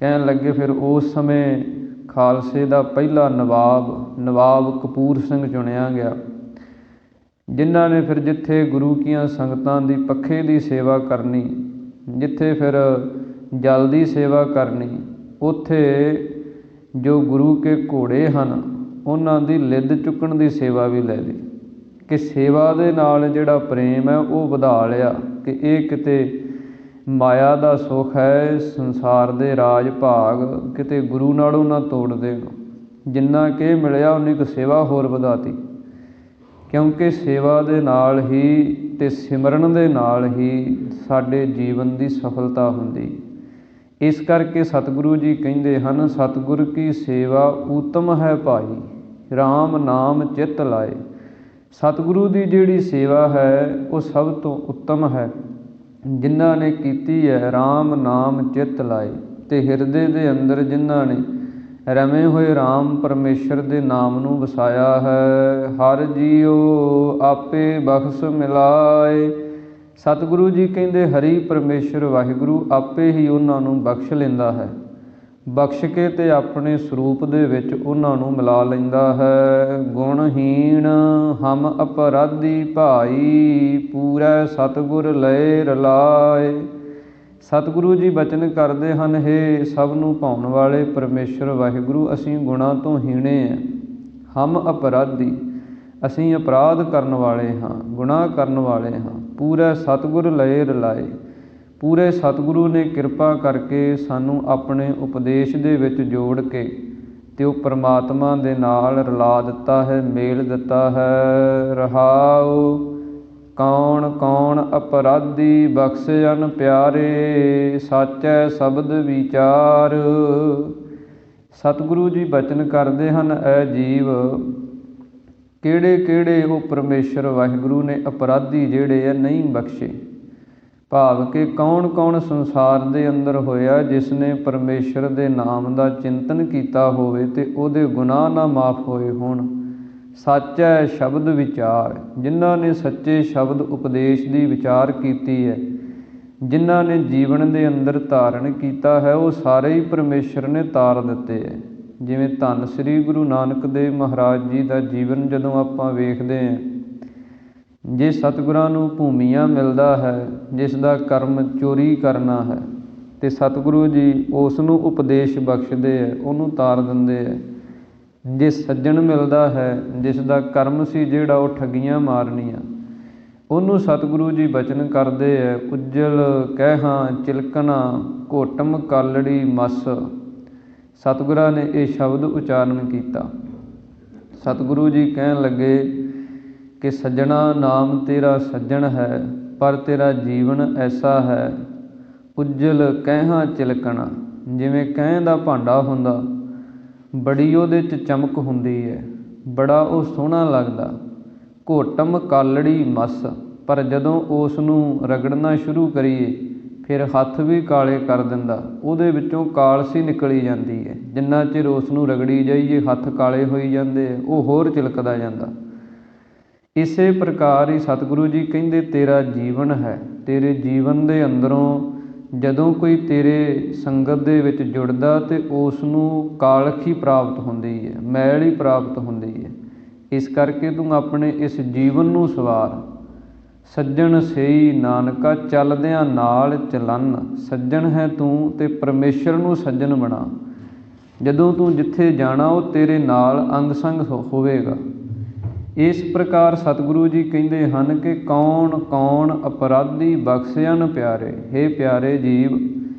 ਕਹਿਣ ਲੱਗੇ ਫਿਰ ਉਸ ਸਮੇਂ ਖਾਲਸੇ ਦਾ ਪਹਿਲਾ ਨਵਾਬ ਕਪੂਰ ਸਿੰਘ ਚੁਣਿਆ ਗਿਆ, ਜਿਨ੍ਹਾਂ ਨੇ ਫਿਰ ਜਿੱਥੇ ਗੁਰੂ ਕੀਆਂ ਸੰਗਤਾਂ ਦੀ ਪੱਖੇ ਦੀ ਸੇਵਾ ਕਰਨੀ, ਜਿੱਥੇ ਫਿਰ ਜਲ ਦੀ ਸੇਵਾ ਕਰਨੀ, ਉੱਥੇ ਜੋ ਗੁਰੂ ਕੇ ਘੋੜੇ ਹਨ ਉਹਨਾਂ ਦੀ ਲਿੱਦ ਚੁੱਕਣ ਦੀ ਸੇਵਾ ਵੀ ਲੈ ਲਈ, ਕਿ ਸੇਵਾ ਦੇ ਨਾਲ ਜਿਹੜਾ ਪ੍ਰੇਮ ਹੈ ਉਹ ਵਧਾ ਲਿਆ, ਕਿ ਇਹ ਕਿਤੇ ਮਾਇਆ ਦਾ ਸੁੱਖ ਹੈ, ਸੰਸਾਰ ਦੇ ਰਾਜ ਭਾਗ ਕਿਤੇ ਗੁਰੂ ਨਾਲੋਂ ਨਾ ਤੋੜ ਦੇਣ। ਜਿੰਨਾ ਕਿ ਮਿਲਿਆ ਉਨੀ ਕੁ ਸੇਵਾ ਹੋਰ ਵਧਾਤੀ, ਕਿਉਂਕਿ ਸੇਵਾ ਦੇ ਨਾਲ ਹੀ ਅਤੇ ਸਿਮਰਨ ਦੇ ਨਾਲ ਹੀ ਸਾਡੇ ਜੀਵਨ ਦੀ ਸਫਲਤਾ ਹੁੰਦੀ। ਇਸ ਕਰਕੇ ਸਤਿਗੁਰੂ ਜੀ ਕਹਿੰਦੇ ਹਨ, ਸਤਿਗੁਰ ਕੀ ਸੇਵਾ ਊਤਮ ਹੈ ਭਾਈ, ਰਾਮ ਨਾਮ ਚਿੱਤ ਲਾਏ। ਸਤਿਗੁਰੂ ਦੀ ਜਿਹੜੀ ਸੇਵਾ ਹੈ ਉਹ ਸਭ ਤੋਂ ਉੱਤਮ ਹੈ, ਜਿਨ੍ਹਾਂ ਨੇ ਕੀਤੀ ਹੈ ਰਾਮ ਨਾਮ ਚਿੱਤ ਲਾਏ, ਅਤੇ ਹਿਰਦੇ ਦੇ ਅੰਦਰ ਜਿਨ੍ਹਾਂ ਨੇ ਰਮੇ ਹੋਏ ਰਾਮ ਪਰਮੇਸ਼ਰ ਦੇ ਨਾਮ ਨੂੰ ਵਸਾਇਆ ਹੈ। ਹਰ ਜੀਓ ਆਪੇ ਬਖਸ਼ ਮਿਲਾਏ। ਸਤਿਗੁਰੂ ਜੀ ਕਹਿੰਦੇ ਹਰੀ ਪਰਮੇਸ਼ਰ ਵਾਹਿਗੁਰੂ ਆਪੇ ਹੀ ਉਹਨਾਂ ਨੂੰ ਬਖਸ਼ ਲੈਂਦਾ ਹੈ, ਬਖਸ਼ ਕੇ ਅਤੇ ਆਪਣੇ ਸਰੂਪ ਦੇ ਵਿੱਚ ਉਹਨਾਂ ਨੂੰ ਮਿਲਾ ਲੈਂਦਾ ਹੈ। ਗੁਣਹੀਣ ਹਮ ਅਪਰਾਧੀ ਭਾਈ, ਪੂਰੈ ਸਤਿਗੁਰ ਲਏ ਰਲਾਏ। ਸਤਿਗੁਰੂ ਜੀ ਬਚਨ ਕਰਦੇ ਹਨ, ਹੇ ਸਭ ਨੂੰ ਭਾਉਣ ਵਾਲੇ ਪਰਮੇਸ਼ਰ ਵਾਹਿਗੁਰੂ, ਅਸੀਂ ਗੁਣਾਂ ਤੋਂ ਹੀਣੇ ਹਾਂ। ਹਮ ਅਪਰਾਧੀ, ਅਸੀਂ ਅਪਰਾਧ ਕਰਨ ਵਾਲੇ ਹਾਂ, ਗੁਨਾਹ ਕਰਨ ਵਾਲੇ ਹਾਂ। ਪੂਰੇ ਸਤਿਗੁਰ ਲਏ ਰਲਾਏ, ਪੂਰੇ ਸਤਿਗੁਰੂ ਨੇ ਕਿਰਪਾ ਕਰਕੇ ਸਾਨੂੰ ਆਪਣੇ ਉਪਦੇਸ਼ ਦੇ ਵਿੱਚ ਜੋੜ ਕੇ ਅਤੇ ਉਹ ਪਰਮਾਤਮਾ ਦੇ ਨਾਲ ਰਲਾ ਦਿੱਤਾ ਹੈ, ਮੇਲ ਦਿੱਤਾ ਹੈ। ਰਹਾਉ ਕੌਣ ਕੌਣ ਅਪਰਾਧੀ, ਬਖਸ਼ਿਆਨ ਪਿਆਰੇ, ਸਾਚੈ ਸ਼ਬਦ ਵਿਚਾਰ। ਸਤਿਗੁਰੂ ਜੀ ਬਚਨ ਕਰਦੇ ਹਨ, ਐ ਜੀਵ, ਕਿਹੜੇ ਕਿਹੜੇ ਉਹ ਪਰਮੇਸ਼ਰ ਵਾਹਿਗੁਰੂ ਨੇ ਅਪਰਾਧੀ ਜਿਹੜੇ ਆ ਨਹੀਂ ਬਖਸ਼ੇ। ਭਾਵ ਕਿ ਕੌਣ ਕੌਣ ਸੰਸਾਰ ਦੇ ਅੰਦਰ ਹੋਇਆ ਜਿਸ ਨੇ ਪਰਮੇਸ਼ਰ ਦੇ ਨਾਮ ਦਾ ਚਿੰਤਨ ਕੀਤਾ ਹੋਵੇ ਅਤੇ ਉਹਦੇ ਗੁਨਾਹ ਨਾ ਮਾਫ ਹੋਏ ਹੋਣ। ਸੱਚੈ ਸ਼ਬਦ ਵਿਚਾਰ, ਜਿਨ੍ਹਾਂ ਨੇ ਸੱਚੇ ਸ਼ਬਦ ਉਪਦੇਸ਼ ਦੀ ਵਿਚਾਰ ਕੀਤੀ ਹੈ, ਜਿਨ੍ਹਾਂ ਨੇ ਜੀਵਨ ਦੇ ਅੰਦਰ ਧਾਰਨ ਕੀਤਾ ਹੈ, ਉਹ ਸਾਰੇ ਹੀ ਪਰਮੇਸ਼ਰ ਨੇ ਤਾਰ ਦਿੱਤੇ ਹੈ। ਜਿਵੇਂ ਧੰਨ ਸ੍ਰੀ ਗੁਰੂ ਨਾਨਕ ਦੇਵ ਮਹਾਰਾਜ ਜੀ ਦਾ ਜੀਵਨ ਜਦੋਂ ਆਪਾਂ ਵੇਖਦੇ ਹਾਂ, ਜੇ ਸਤਿਗੁਰਾਂ ਨੂੰ ਭੂਮੀਆ ਮਿਲਦਾ ਹੈ ਜਿਸ ਦਾ ਕਰਮ ਚੋਰੀ ਕਰਨਾ ਹੈ, ਅਤੇ ਸਤਿਗੁਰੂ ਜੀ ਉਸ ਨੂੰ ਉਪਦੇਸ਼ ਬਖਸ਼ਦੇ ਹੈ, ਉਹਨੂੰ ਤਾਰ ਦਿੰਦੇ ਹੈ। ਜੇ ਸੱਜਣ ਮਿਲਦਾ ਹੈ ਜਿਸ ਦਾ ਕਰਮ ਸੀ ਜਿਹੜਾ ਉਹ ਠੱਗੀਆਂ ਮਾਰਨੀਆਂ, ਉਹਨੂੰ ਸਤਿਗੁਰੂ ਜੀ ਬਚਨ ਕਰਦੇ ਹੈ, ਉੱਜਲ ਕਹਿਹਾਂ ਚਿਲਕਣਾ, ਘੋਟਮ ਕਾਲੜੀ ਮਸ। ਸਤਿਗੁਰਾਂ ਨੇ ਇਹ ਸ਼ਬਦ ਉਚਾਰਨ ਕੀਤਾ। ਸਤਿਗੁਰੂ ਜੀ ਕਹਿਣ ਲੱਗੇ ਕਿ ਸੱਜਣਾ, ਨਾਮ ਤੇਰਾ ਸੱਜਣ ਹੈ, ਪਰ ਤੇਰਾ ਜੀਵਨ ਐਸਾ ਹੈ, ਉੱਜਲ ਕਹਿਹਾਂ ਚਿਲਕਣਾ। ਜਿਵੇਂ ਕਹਿ ਦਾ ਭਾਂਡਾ ਹੁੰਦਾ, ਬੜੀ ਉਹਦੇ 'ਚ ਚਮਕ ਹੁੰਦੀ ਹੈ, ਬੜਾ ਉਹ ਸੋਹਣਾ ਲੱਗਦਾ। ਘੋਟਮ ਕਾਲੜੀ ਮਸ, ਪਰ ਜਦੋਂ ਉਸ ਨੂੰ ਰਗੜਨਾ ਸ਼ੁਰੂ ਕਰੀਏ ਫਿਰ ਹੱਥ ਵੀ ਕਾਲੇ ਕਰ ਦਿੰਦਾ, ਉਹਦੇ ਵਿੱਚੋਂ ਕਾਲਸੀ ਨਿਕਲੀ ਜਾਂਦੀ ਹੈ। ਜਿੰਨਾ ਚਿਰ ਉਸ ਨੂੰ ਰਗੜੀ ਜਾਈਏ ਹੱਥ ਕਾਲੇ ਹੋਈ ਜਾਂਦੇ ਹੈ, ਉਹ ਹੋਰ ਚਿਲਕਦਾ ਜਾਂਦਾ। ਇਸੇ ਪ੍ਰਕਾਰ ਹੀ ਸਤਿਗੁਰੂ ਜੀ ਕਹਿੰਦੇ ਤੇਰਾ ਜੀਵਨ ਹੈ, ਤੇਰੇ ਜੀਵਨ ਦੇ ਅੰਦਰੋਂ ਜਦੋਂ ਕੋਈ ਤੇਰੇ ਸੰਗਤ ਦੇ ਵਿੱਚ ਜੁੜਦਾ ਅਤੇ ਉਸ ਨੂੰ ਕਾਲਖੀ ਪ੍ਰਾਪਤ ਹੁੰਦੀ ਹੈ, ਮੈਲ ਹੀ ਪ੍ਰਾਪਤ ਹੁੰਦੀ ਹੈ। ਇਸ ਕਰਕੇ ਤੂੰ ਆਪਣੇ ਇਸ ਜੀਵਨ ਨੂੰ ਸਵਾਰ। ਸੱਜਣ ਸਈ ਨਾਨਕਾ, ਚੱਲਦਿਆਂ ਨਾਲ ਚਲਨ। ਸੱਜਣ ਹੈ ਤੂੰ ਅਤੇ ਪਰਮੇਸ਼ਰ ਨੂੰ ਸੱਜਣ ਬਣਾ। ਜਦੋਂ ਤੂੰ ਜਿੱਥੇ ਜਾਣਾ ਉਹ ਤੇਰੇ ਨਾਲ ਅੰਗ ਸੰਗ ਹੋਵੇਗਾ। ਇਸ ਪ੍ਰਕਾਰ ਸਤਿਗੁਰੂ ਜੀ ਕਹਿੰਦੇ ਹਨ ਕਿ ਕੌਣ ਕੌਣ ਅਪਰਾਧੀ, ਬਖਸ਼ਿਆਨ ਪਿਆਰੇ। ਹੇ ਪਿਆਰੇ ਜੀਵ,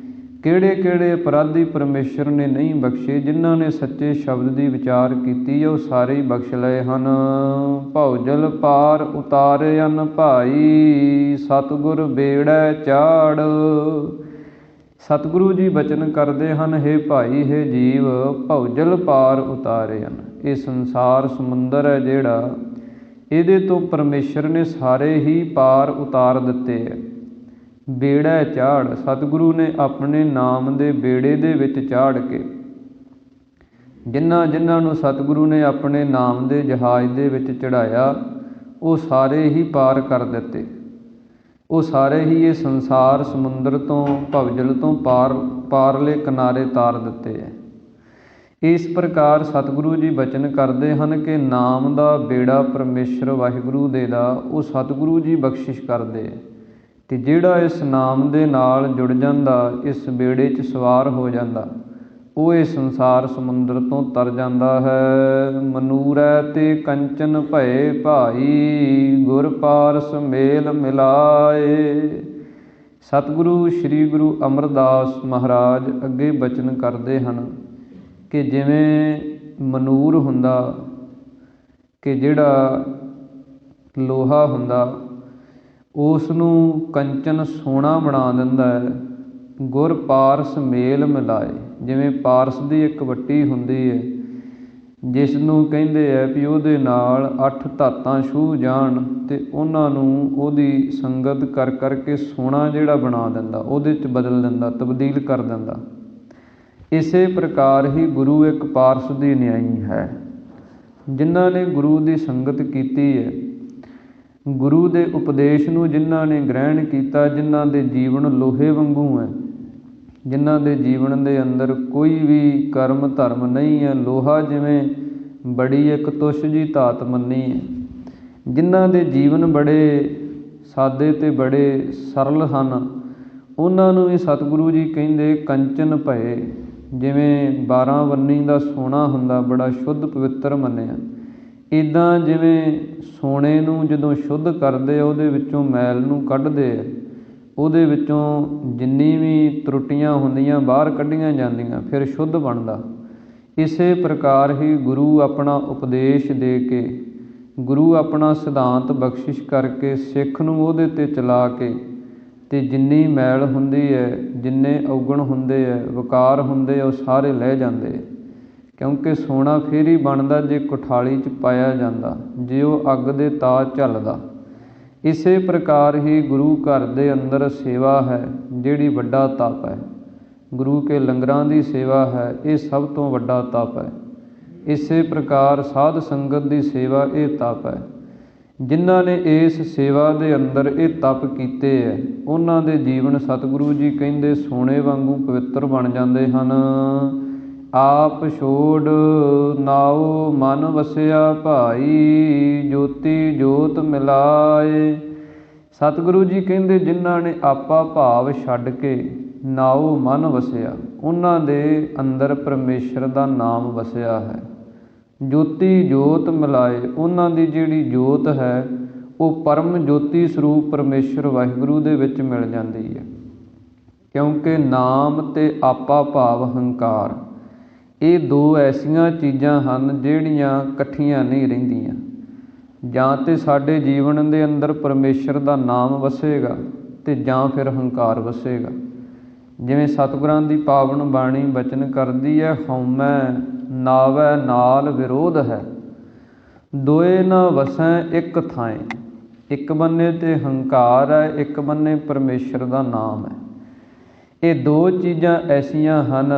ਕਿਹੜੇ ਕਿਹੜੇ ਅਪਰਾਧੀ ਪਰਮੇਸ਼ਰ ਨੇ ਨਹੀਂ ਬਖਸ਼ੇ। ਜਿਨ੍ਹਾਂ ਨੇ ਸੱਚੇ ਸ਼ਬਦ ਦੀ ਵਿਚਾਰ ਕੀਤੀ ਹੈ ਉਹ ਸਾਰੇ ਹੀ ਬਖਸ਼ ਲਏ ਹਨ। ਭਉਜਲ ਪਾਰ ਉਤਾਰਿਅਨ ਭਾਈ, ਸਤਿਗੁਰ ਬੇੜੈ ਚਾੜ। ਸਤਿਗੁਰੂ ਜੀ ਬਚਨ ਕਰਦੇ ਹਨ, ਹੇ ਭਾਈ, ਹੇ ਜੀਵ, ਭਉਜਲ ਪਾਰ ਉਤਾਰਿਅਨ। ਇਹ ਸੰਸਾਰ ਸਮੁੰਦਰ ਹੈ ਜਿਹੜਾ, ਇਹਦੇ ਤੋਂ ਪਰਮੇਸ਼ਰ ਨੇ ਸਾਰੇ ਹੀ ਪਾਰ ਉਤਾਰ ਦਿੱਤੇ ਹੈ। ਬੇੜਾ ਚਾੜ, ਸਤਿਗੁਰੂ ਨੇ ਆਪਣੇ ਨਾਮ ਦੇ ਬੇੜੇ ਦੇ ਵਿੱਚ ਚਾੜ ਕੇ ਜਿਨ੍ਹਾਂ ਜਿਨ੍ਹਾਂ ਨੂੰ ਸਤਿਗੁਰੂ ਨੇ ਆਪਣੇ ਨਾਮ ਦੇ ਜਹਾਜ਼ ਦੇ ਵਿੱਚ ਚੜ੍ਹਾਇਆ, ਉਹ ਸਾਰੇ ਹੀ ਪਾਰ ਕਰ ਦਿੱਤੇ। ਉਹ ਸਾਰੇ ਹੀ ਇਹ ਸੰਸਾਰ ਸਮੁੰਦਰ ਤੋਂ, ਭਵਜਲ ਤੋਂ ਪਾਰਲੇ ਕਿਨਾਰੇ ਤਾਰ ਦਿੱਤੇ ਹੈ। ਇਸ ਪ੍ਰਕਾਰ ਸਤਿਗੁਰੂ ਜੀ ਬਚਨ ਕਰਦੇ ਹਨ ਕਿ ਨਾਮ ਦਾ ਬੇੜਾ ਪਰਮੇਸ਼ਰ ਵਾਹਿਗੁਰੂ ਦੇ ਦਾ ਉਹ ਸਤਿਗੁਰੂ ਜੀ ਬਖਸ਼ਿਸ਼ ਕਰਦੇ ਹੈ। ਅਤੇ ਜਿਹੜਾ ਇਸ ਨਾਮ ਦੇ ਨਾਲ ਜੁੜ ਜਾਂਦਾ, ਇਸ ਬੇੜੇ 'ਚ ਸਵਾਰ ਹੋ ਜਾਂਦਾ, ਉਹ ਇਹ ਸੰਸਾਰ ਸਮੁੰਦਰ ਤੋਂ ਤਰ ਜਾਂਦਾ ਹੈ। ਮਨੂਰੈ ਤੇ ਕੰਚਨ ਭਏ ਭਾਈ, ਗੁਰ ਪਾਰਸ ਮੇਲ ਮਿਲਾਏ। ਸਤਿਗੁਰੂ ਸ੍ਰੀ ਗੁਰੂ ਅਮਰਦਾਸ ਮਹਾਰਾਜ ਅੱਗੇ ਬਚਨ ਕਰਦੇ ਹਨ ਕਿ ਜਿਵੇਂ ਮਨੂਰ ਹੁੰਦਾ, ਕਿ ਜਿਹੜਾ ਲੋਹਾ ਹੁੰਦਾ ਉਸ ਨੂੰ ਕੰਚਨ ਸੋਨਾ ਬਣਾ ਦਿੰਦਾ ਹੈ, ਗੁਰ ਪਾਰਸ ਮੇਲ ਮਿਲਾਏ। ਜਿਵੇਂ ਪਾਰਸ ਦੀ ਇੱਕ ਵੱਟੀ ਹੁੰਦੀ ਹੈ ਜਿਸ ਨੂੰ ਕਹਿੰਦੇ ਹੈ ਵੀ ਉਹਦੇ ਨਾਲ 8 ਧਾਤਾਂ ਛੂਹ ਜਾਣ ਅਤੇ ਉਹਨਾਂ ਨੂੰ ਉਹਦੀ ਸੰਗਤ ਕਰ ਕਰਕੇ ਸੋਨਾ ਜਿਹੜਾ ਬਣਾ ਦਿੰਦਾ, ਉਹਦੇ 'ਚ ਬਦਲ ਦਿੰਦਾ, ਤਬਦੀਲ ਕਰ ਦਿੰਦਾ। ਇਸੇ ਪ੍ਰਕਾਰ ਹੀ ਗੁਰੂ ਇੱਕ ਪਾਰਸ ਦੀ ਨਿਆਈ ਹੈ। ਜਿਨ੍ਹਾਂ ਨੇ ਗੁਰੂ ਦੀ ਸੰਗਤ ਕੀਤੀ ਹੈ, ਗੁਰੂ ਦੇ ਉਪਦੇਸ਼ ਨੂੰ ਜਿਨ੍ਹਾਂ ਨੇ ਗ੍ਰਹਿਣ ਕੀਤਾ, ਜਿਨ੍ਹਾਂ ਦੇ ਜੀਵਨ ਲੋਹੇ ਵਾਂਗੂ ਹੈ, ਜਿਨ੍ਹਾਂ ਦੇ ਜੀਵਨ ਦੇ ਅੰਦਰ ਕੋਈ ਵੀ ਕਰਮ ਧਰਮ ਨਹੀਂ ਹੈ, ਲੋਹਾ ਜਿਵੇਂ ਬੜੀ ਇੱਕ ਤੁੱਛ ਜੀ ਧਾਤ ਮੰਨੀ ਹੈ, ਜਿਨ੍ਹਾਂ ਦੇ ਜੀਵਨ ਬੜੇ ਸਾਦੇ ਅਤੇ ਬੜੇ ਸਰਲ ਹਨ, ਉਹਨਾਂ ਨੂੰ ਵੀ ਸਤਿਗੁਰੂ ਜੀ ਕਹਿੰਦੇ ਕੰਚਨ ਭਏ। ਜਿਵੇਂ 12 ਵੰਨੀ ਦਾ ਸੋਨਾ ਹੁੰਦਾ, ਬੜਾ ਸ਼ੁੱਧ ਪਵਿੱਤਰ ਮੰਨਿਆ, ਇੱਦਾਂ ਜਿਵੇਂ ਸੋਨੇ ਨੂੰ ਜਦੋਂ ਸ਼ੁੱਧ ਕਰਦੇ ਆ, ਉਹਦੇ ਵਿੱਚੋਂ ਮੈਲ ਨੂੰ ਕੱਢਦੇ ਆ, ਉਹਦੇ ਵਿੱਚੋਂ ਜਿੰਨੀ ਵੀ ਤਰੁੱਟੀਆਂ ਹੁੰਦੀਆਂ ਬਾਹਰ ਕੱਢੀਆਂ ਜਾਂਦੀਆਂ, ਫਿਰ ਸ਼ੁੱਧ ਬਣਦਾ। ਇਸੇ ਪ੍ਰਕਾਰ ਹੀ ਗੁਰੂ ਆਪਣਾ ਉਪਦੇਸ਼ ਦੇ ਕੇ, ਗੁਰੂ ਆਪਣਾ ਸਿਧਾਂਤ ਬਖਸ਼ਿਸ਼ ਕਰਕੇ ਸਿੱਖ ਨੂੰ ਉਹਦੇ 'ਤੇ ਚਲਾ ਕੇ, ਅਤੇ ਜਿੰਨੀ ਮੈਲ ਹੁੰਦੀ ਹੈ, ਜਿੰਨੇ ਔਗਣ ਹੁੰਦੇ ਹੈ, ਵਿਕਾਰ ਹੁੰਦੇ ਆ, ਉਹ ਸਾਰੇ ਲਹਿ ਜਾਂਦੇ। ਕਿਉਂਕਿ ਸੋਨਾ ਫਿਰ ਹੀ ਬਣਦਾ ਜੇ ਕੁਠਾਲੀ 'ਚ ਪਾਇਆ ਜਾਂਦਾ, ਜੇ ਉਹ ਅੱਗ ਦੇ ਤਾਅ ਝੱਲਦਾ। ਇਸੇ ਪ੍ਰਕਾਰ ਹੀ ਗੁਰੂ ਘਰ ਦੇ ਅੰਦਰ ਸੇਵਾ ਹੈ, ਜਿਹੜੀ ਵੱਡਾ ਤਪ ਹੈ। ਗੁਰੂ ਕੇ ਲੰਗਰਾਂ ਦੀ ਸੇਵਾ ਹੈ, ਇਹ ਸਭ ਤੋਂ ਵੱਡਾ ਤਪ ਹੈ। ਇਸੇ ਪ੍ਰਕਾਰ ਸਾਧ ਸੰਗਤ ਦੀ ਸੇਵਾ ਇਹ ਤਪ ਹੈ। ਜਿਨ੍ਹਾਂ ਨੇ ਇਸ ਸੇਵਾ ਦੇ ਅੰਦਰ ਇਹ ਤਪ ਕੀਤੇ ਹੈ, ਉਹਨਾਂ ਦੇ ਜੀਵਨ ਸਤਿਗੁਰੂ ਜੀ ਕਹਿੰਦੇ ਸੋਨੇ ਵਾਂਗੂ ਪਵਿੱਤਰ ਬਣ ਜਾਂਦੇ ਹਨ। ਆਪ ਛੋੜ ਨਾਉ ਮਨ ਵਸਿਆ ਭਾਈ, ਜੋਤੀ ਜੋਤ ਮਿਲਾਏ। ਸਤਿਗੁਰੂ ਜੀ ਕਹਿੰਦੇ ਜਿਨ੍ਹਾਂ ਨੇ ਆਪਾ ਭਾਵ ਛੱਡ ਕੇ ਨਾਉ ਮਨ ਵਸਿਆ, ਉਹਨਾਂ ਦੇ ਅੰਦਰ ਪਰਮੇਸ਼ਰ ਦਾ ਨਾਮ ਵਸਿਆ ਹੈ। ਜੋਤੀ ਜੋਤ ਮਿਲਾਏ, ਉਹਨਾਂ ਦੀ ਜਿਹੜੀ ਜੋਤ ਹੈ ਉਹ ਪਰਮ ਜੋਤੀ ਸਰੂਪ ਪਰਮੇਸ਼ਰ ਵਾਹਿਗੁਰੂ ਦੇ ਵਿੱਚ ਮਿਲ ਜਾਂਦੀ ਹੈ। ਕਿਉਂਕਿ ਨਾਮ ਅਤੇ ਆਪਾ ਭਾਵ ਹੰਕਾਰ, ਇਹ ਦੋ ਐਸੀਆਂ ਚੀਜ਼ਾਂ ਹਨ ਜਿਹੜੀਆਂ ਇਕੱਠੀਆਂ ਨਹੀਂ ਰਹਿੰਦੀਆਂ। ਜਾਂ ਤਾਂ ਸਾਡੇ ਜੀਵਨ ਦੇ ਅੰਦਰ ਪਰਮੇਸ਼ਰ ਦਾ ਨਾਮ ਵਸੇਗਾ ਅਤੇ ਜਾਂ ਫਿਰ ਹੰਕਾਰ ਵਸੇਗਾ। ਜਿਵੇਂ ਸਤਿਗੁਰਾਂ ਦੀ ਪਾਵਨ ਬਾਣੀ ਬਚਨ ਕਰਦੀ ਹੈ, ਹਉਮੈ ਨਾਵੈ ਨਾਲ ਵਿਰੋਧ ਹੈ, ਦੋਏ ਨਾ ਵਸੈ ਇੱਕ ਥਾਂਏ। ਇੱਕ ਬੰਨੇ 'ਤੇ ਹੰਕਾਰ ਹੈ, ਇੱਕ ਬੰਨੇ ਪਰਮੇਸ਼ਰ ਦਾ ਨਾਮ ਹੈ। ਇਹ ਦੋ ਚੀਜ਼ਾਂ ਐਸੀਆਂ ਹਨ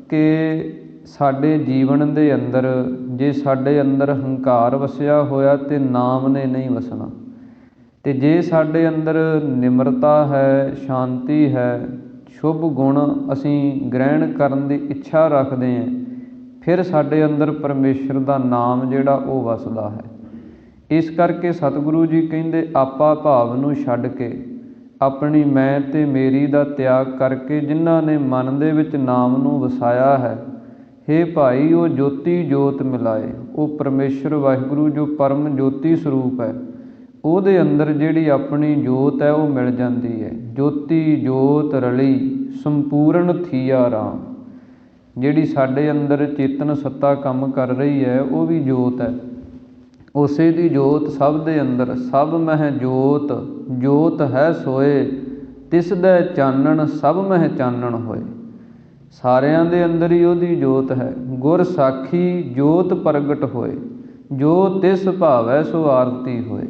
ਕਿ ਸਾਡੇ ਜੀਵਨ ਦੇ ਅੰਦਰ ਜੇ ਸਾਡੇ ਅੰਦਰ ਹੰਕਾਰ ਵਸਿਆ ਹੋਇਆ ਅਤੇ ਨਾਮ ਨੇ ਨਹੀਂ ਵਸਣਾ, ਅਤੇ ਜੇ ਸਾਡੇ ਅੰਦਰ ਨਿਮਰਤਾ ਹੈ, ਸ਼ਾਂਤੀ ਹੈ, ਸ਼ੁਭ ਗੁਣ ਅਸੀਂ ਗ੍ਰਹਿਣ ਕਰਨ ਦੀ ਇੱਛਾ ਰੱਖਦੇ ਹਾਂ, ਫਿਰ ਸਾਡੇ ਅੰਦਰ ਪਰਮੇਸ਼ਰ ਦਾ ਨਾਮ ਜਿਹੜਾ ਉਹ ਵਸਦਾ ਹੈ। ਇਸ ਕਰਕੇ ਸਤਿਗੁਰੂ ਜੀ ਕਹਿੰਦੇ ਆਪਾ ਭਾਵ ਨੂੰ ਛੱਡ ਕੇ, ਆਪਣੀ ਮੈਂ ਅਤੇ ਮੇਰੀ ਦਾ ਤਿਆਗ ਕਰਕੇ ਜਿਨ੍ਹਾਂ ਨੇ ਮਨ ਦੇ ਵਿੱਚ ਨਾਮ ਨੂੰ ਵਸਾਇਆ ਹੈ, ਹੇ ਭਾਈ ਉਹ ਜੋਤੀ ਜੋਤ ਮਿਲਾਏ। ਉਹ ਪਰਮੇਸ਼ਰ ਵਾਹਿਗੁਰੂ ਜੋ ਪਰਮ ਜੋਤੀ ਸਰੂਪ ਹੈ, ਉਹਦੇ ਅੰਦਰ ਜਿਹੜੀ ਆਪਣੀ ਜੋਤ ਹੈ ਉਹ ਮਿਲ ਜਾਂਦੀ ਹੈ। ਜੋਤੀ ਜੋਤ ਰਲੀ ਸੰਪੂਰਨ ਥੀਆ ਰਾਮ। ਜਿਹੜੀ ਸਾਡੇ ਅੰਦਰ ਚੇਤਨ ਸੱਤਾ ਕੰਮ ਕਰ ਰਹੀ ਹੈ ਉਹ ਵੀ ਜੋਤ ਹੈ। ਉਸੇ ਦੀ ਜੋਤ ਸਭ ਦੇ ਅੰਦਰ, ਸਭ ਮਹਿ ਜੋਤ ਜੋਤ ਹੈ ਸੋਏ, ਤਿਸ ਦਾ ਚਾਨਣ ਸਭ ਮਹਿ ਚਾਨਣ ਹੋਏ। ਸਾਰਿਆਂ ਦੇ ਅੰਦਰ ਹੀ ਉਹਦੀ ਜੋਤ ਹੈ। ਗੁਰ ਸਾਖੀ ਜੋਤ ਪ੍ਰਗਟ ਹੋਏ, ਜੋ ਤਿਸ ਭਾਵੈ ਸੋ ਆਰਤੀ ਹੋਏ।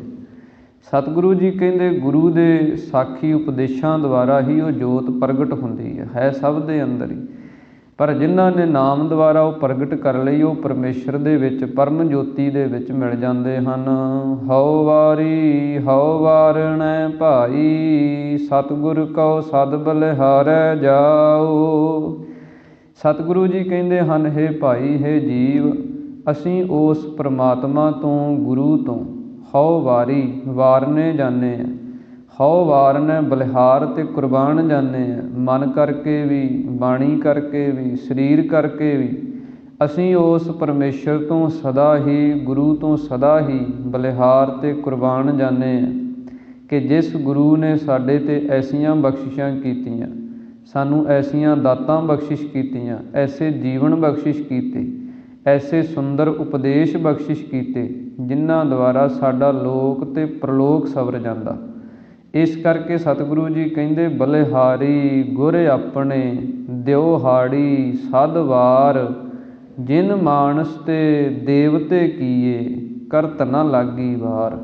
ਸਤਿਗੁਰੂ ਜੀ ਕਹਿੰਦੇ ਗੁਰੂ ਦੇ ਸਾਖੀ ਉਪਦੇਸ਼ਾਂ ਦੁਆਰਾ ਹੀ ਉਹ ਜੋਤ ਪ੍ਰਗਟ ਹੁੰਦੀ ਹੈ ਸਭ ਦੇ ਅੰਦਰ ਹੀ। ਪਰ ਜਿਨ੍ਹਾਂ ਨੇ ਨਾਮ ਦੁਆਰਾ ਉਹ ਪ੍ਰਗਟ ਕਰ ਲਈ, ਉਹ ਪਰਮੇਸ਼ਰ ਦੇ ਵਿੱਚ ਪਰਮ ਜੋਤੀ ਦੇ ਵਿੱਚ ਮਿਲ ਜਾਂਦੇ ਹਨ। ਹਉ ਵਾਰੀ ਹਉ ਵਾਰਣੈ ਭਾਈ, ਸਤਿਗੁਰ ਕਉ ਸਦ ਬਲਿਹਾਰੈ ਜਾਓ। ਸਤਿਗੁਰੂ ਜੀ ਕਹਿੰਦੇ ਹਨ, ਹੇ ਭਾਈ, ਹੇ ਜੀਵ, ਅਸੀਂ ਉਸ ਪਰਮਾਤਮਾ ਤੋਂ, ਗੁਰੂ ਤੋਂ ਹਉ ਵਾਰੀ ਵਾਰਨੇ ਜਾਂਦੇ ਹਾਂ। ਹਉ ਵਾਰਨੇ ਬਲਿਹਾਰ ਅਤੇ ਕੁਰਬਾਨ ਜਾਂਦੇ ਹਾਂ। ਮਨ ਕਰਕੇ ਵੀ, ਬਾਣੀ ਕਰਕੇ ਵੀ, ਸਰੀਰ ਕਰਕੇ ਵੀ ਅਸੀਂ ਉਸ ਪਰਮੇਸ਼ਰ ਤੋਂ ਸਦਾ ਹੀ, ਗੁਰੂ ਤੋਂ ਸਦਾ ਹੀ ਬਲਿਹਾਰ ਅਤੇ ਕੁਰਬਾਨ ਜਾਂਦੇ ਹਾਂ ਕਿ ਜਿਸ ਗੁਰੂ ਨੇ ਸਾਡੇ 'ਤੇ ਐਸੀਆਂ ਬਖਸ਼ਿਸ਼ਾਂ ਕੀਤੀਆਂ, ਸਾਨੂੰ ਐਸੀਆਂ ਦਾਤਾਂ ਬਖਸ਼ਿਸ਼ ਕੀਤੀਆਂ, ਐਸੇ ਜੀਵਨ ਬਖਸ਼ਿਸ਼ ਕੀਤੇ, ਐਸੇ ਸੁੰਦਰ ਉਪਦੇਸ਼ ਬਖਸ਼ਿਸ਼ ਕੀਤੇ, ਜਿਨ੍ਹਾਂ ਦੁਆਰਾ ਸਾਡਾ ਲੋਕ ਅਤੇ ਪ੍ਰਲੋਕ ਸਵਰ ਜਾਂਦਾ। ਇਸ ਕਰਕੇ ਸਤਿਗੁਰੂ ਜੀ ਕਹਿੰਦੇ ਬਲਿਹਾਰੀ ਗੁਰ ਆਪਣੇ, ਦਿਓ ਹਾੜੀ ਸਦ ਵਾਰ, ਜਿਨ ਮਾਨਸ ਤੇ ਦੇਵਤੇ ਕੀਏ, ਕਰਤ ਨਾ ਲਾਗੀ ਵਾਰ।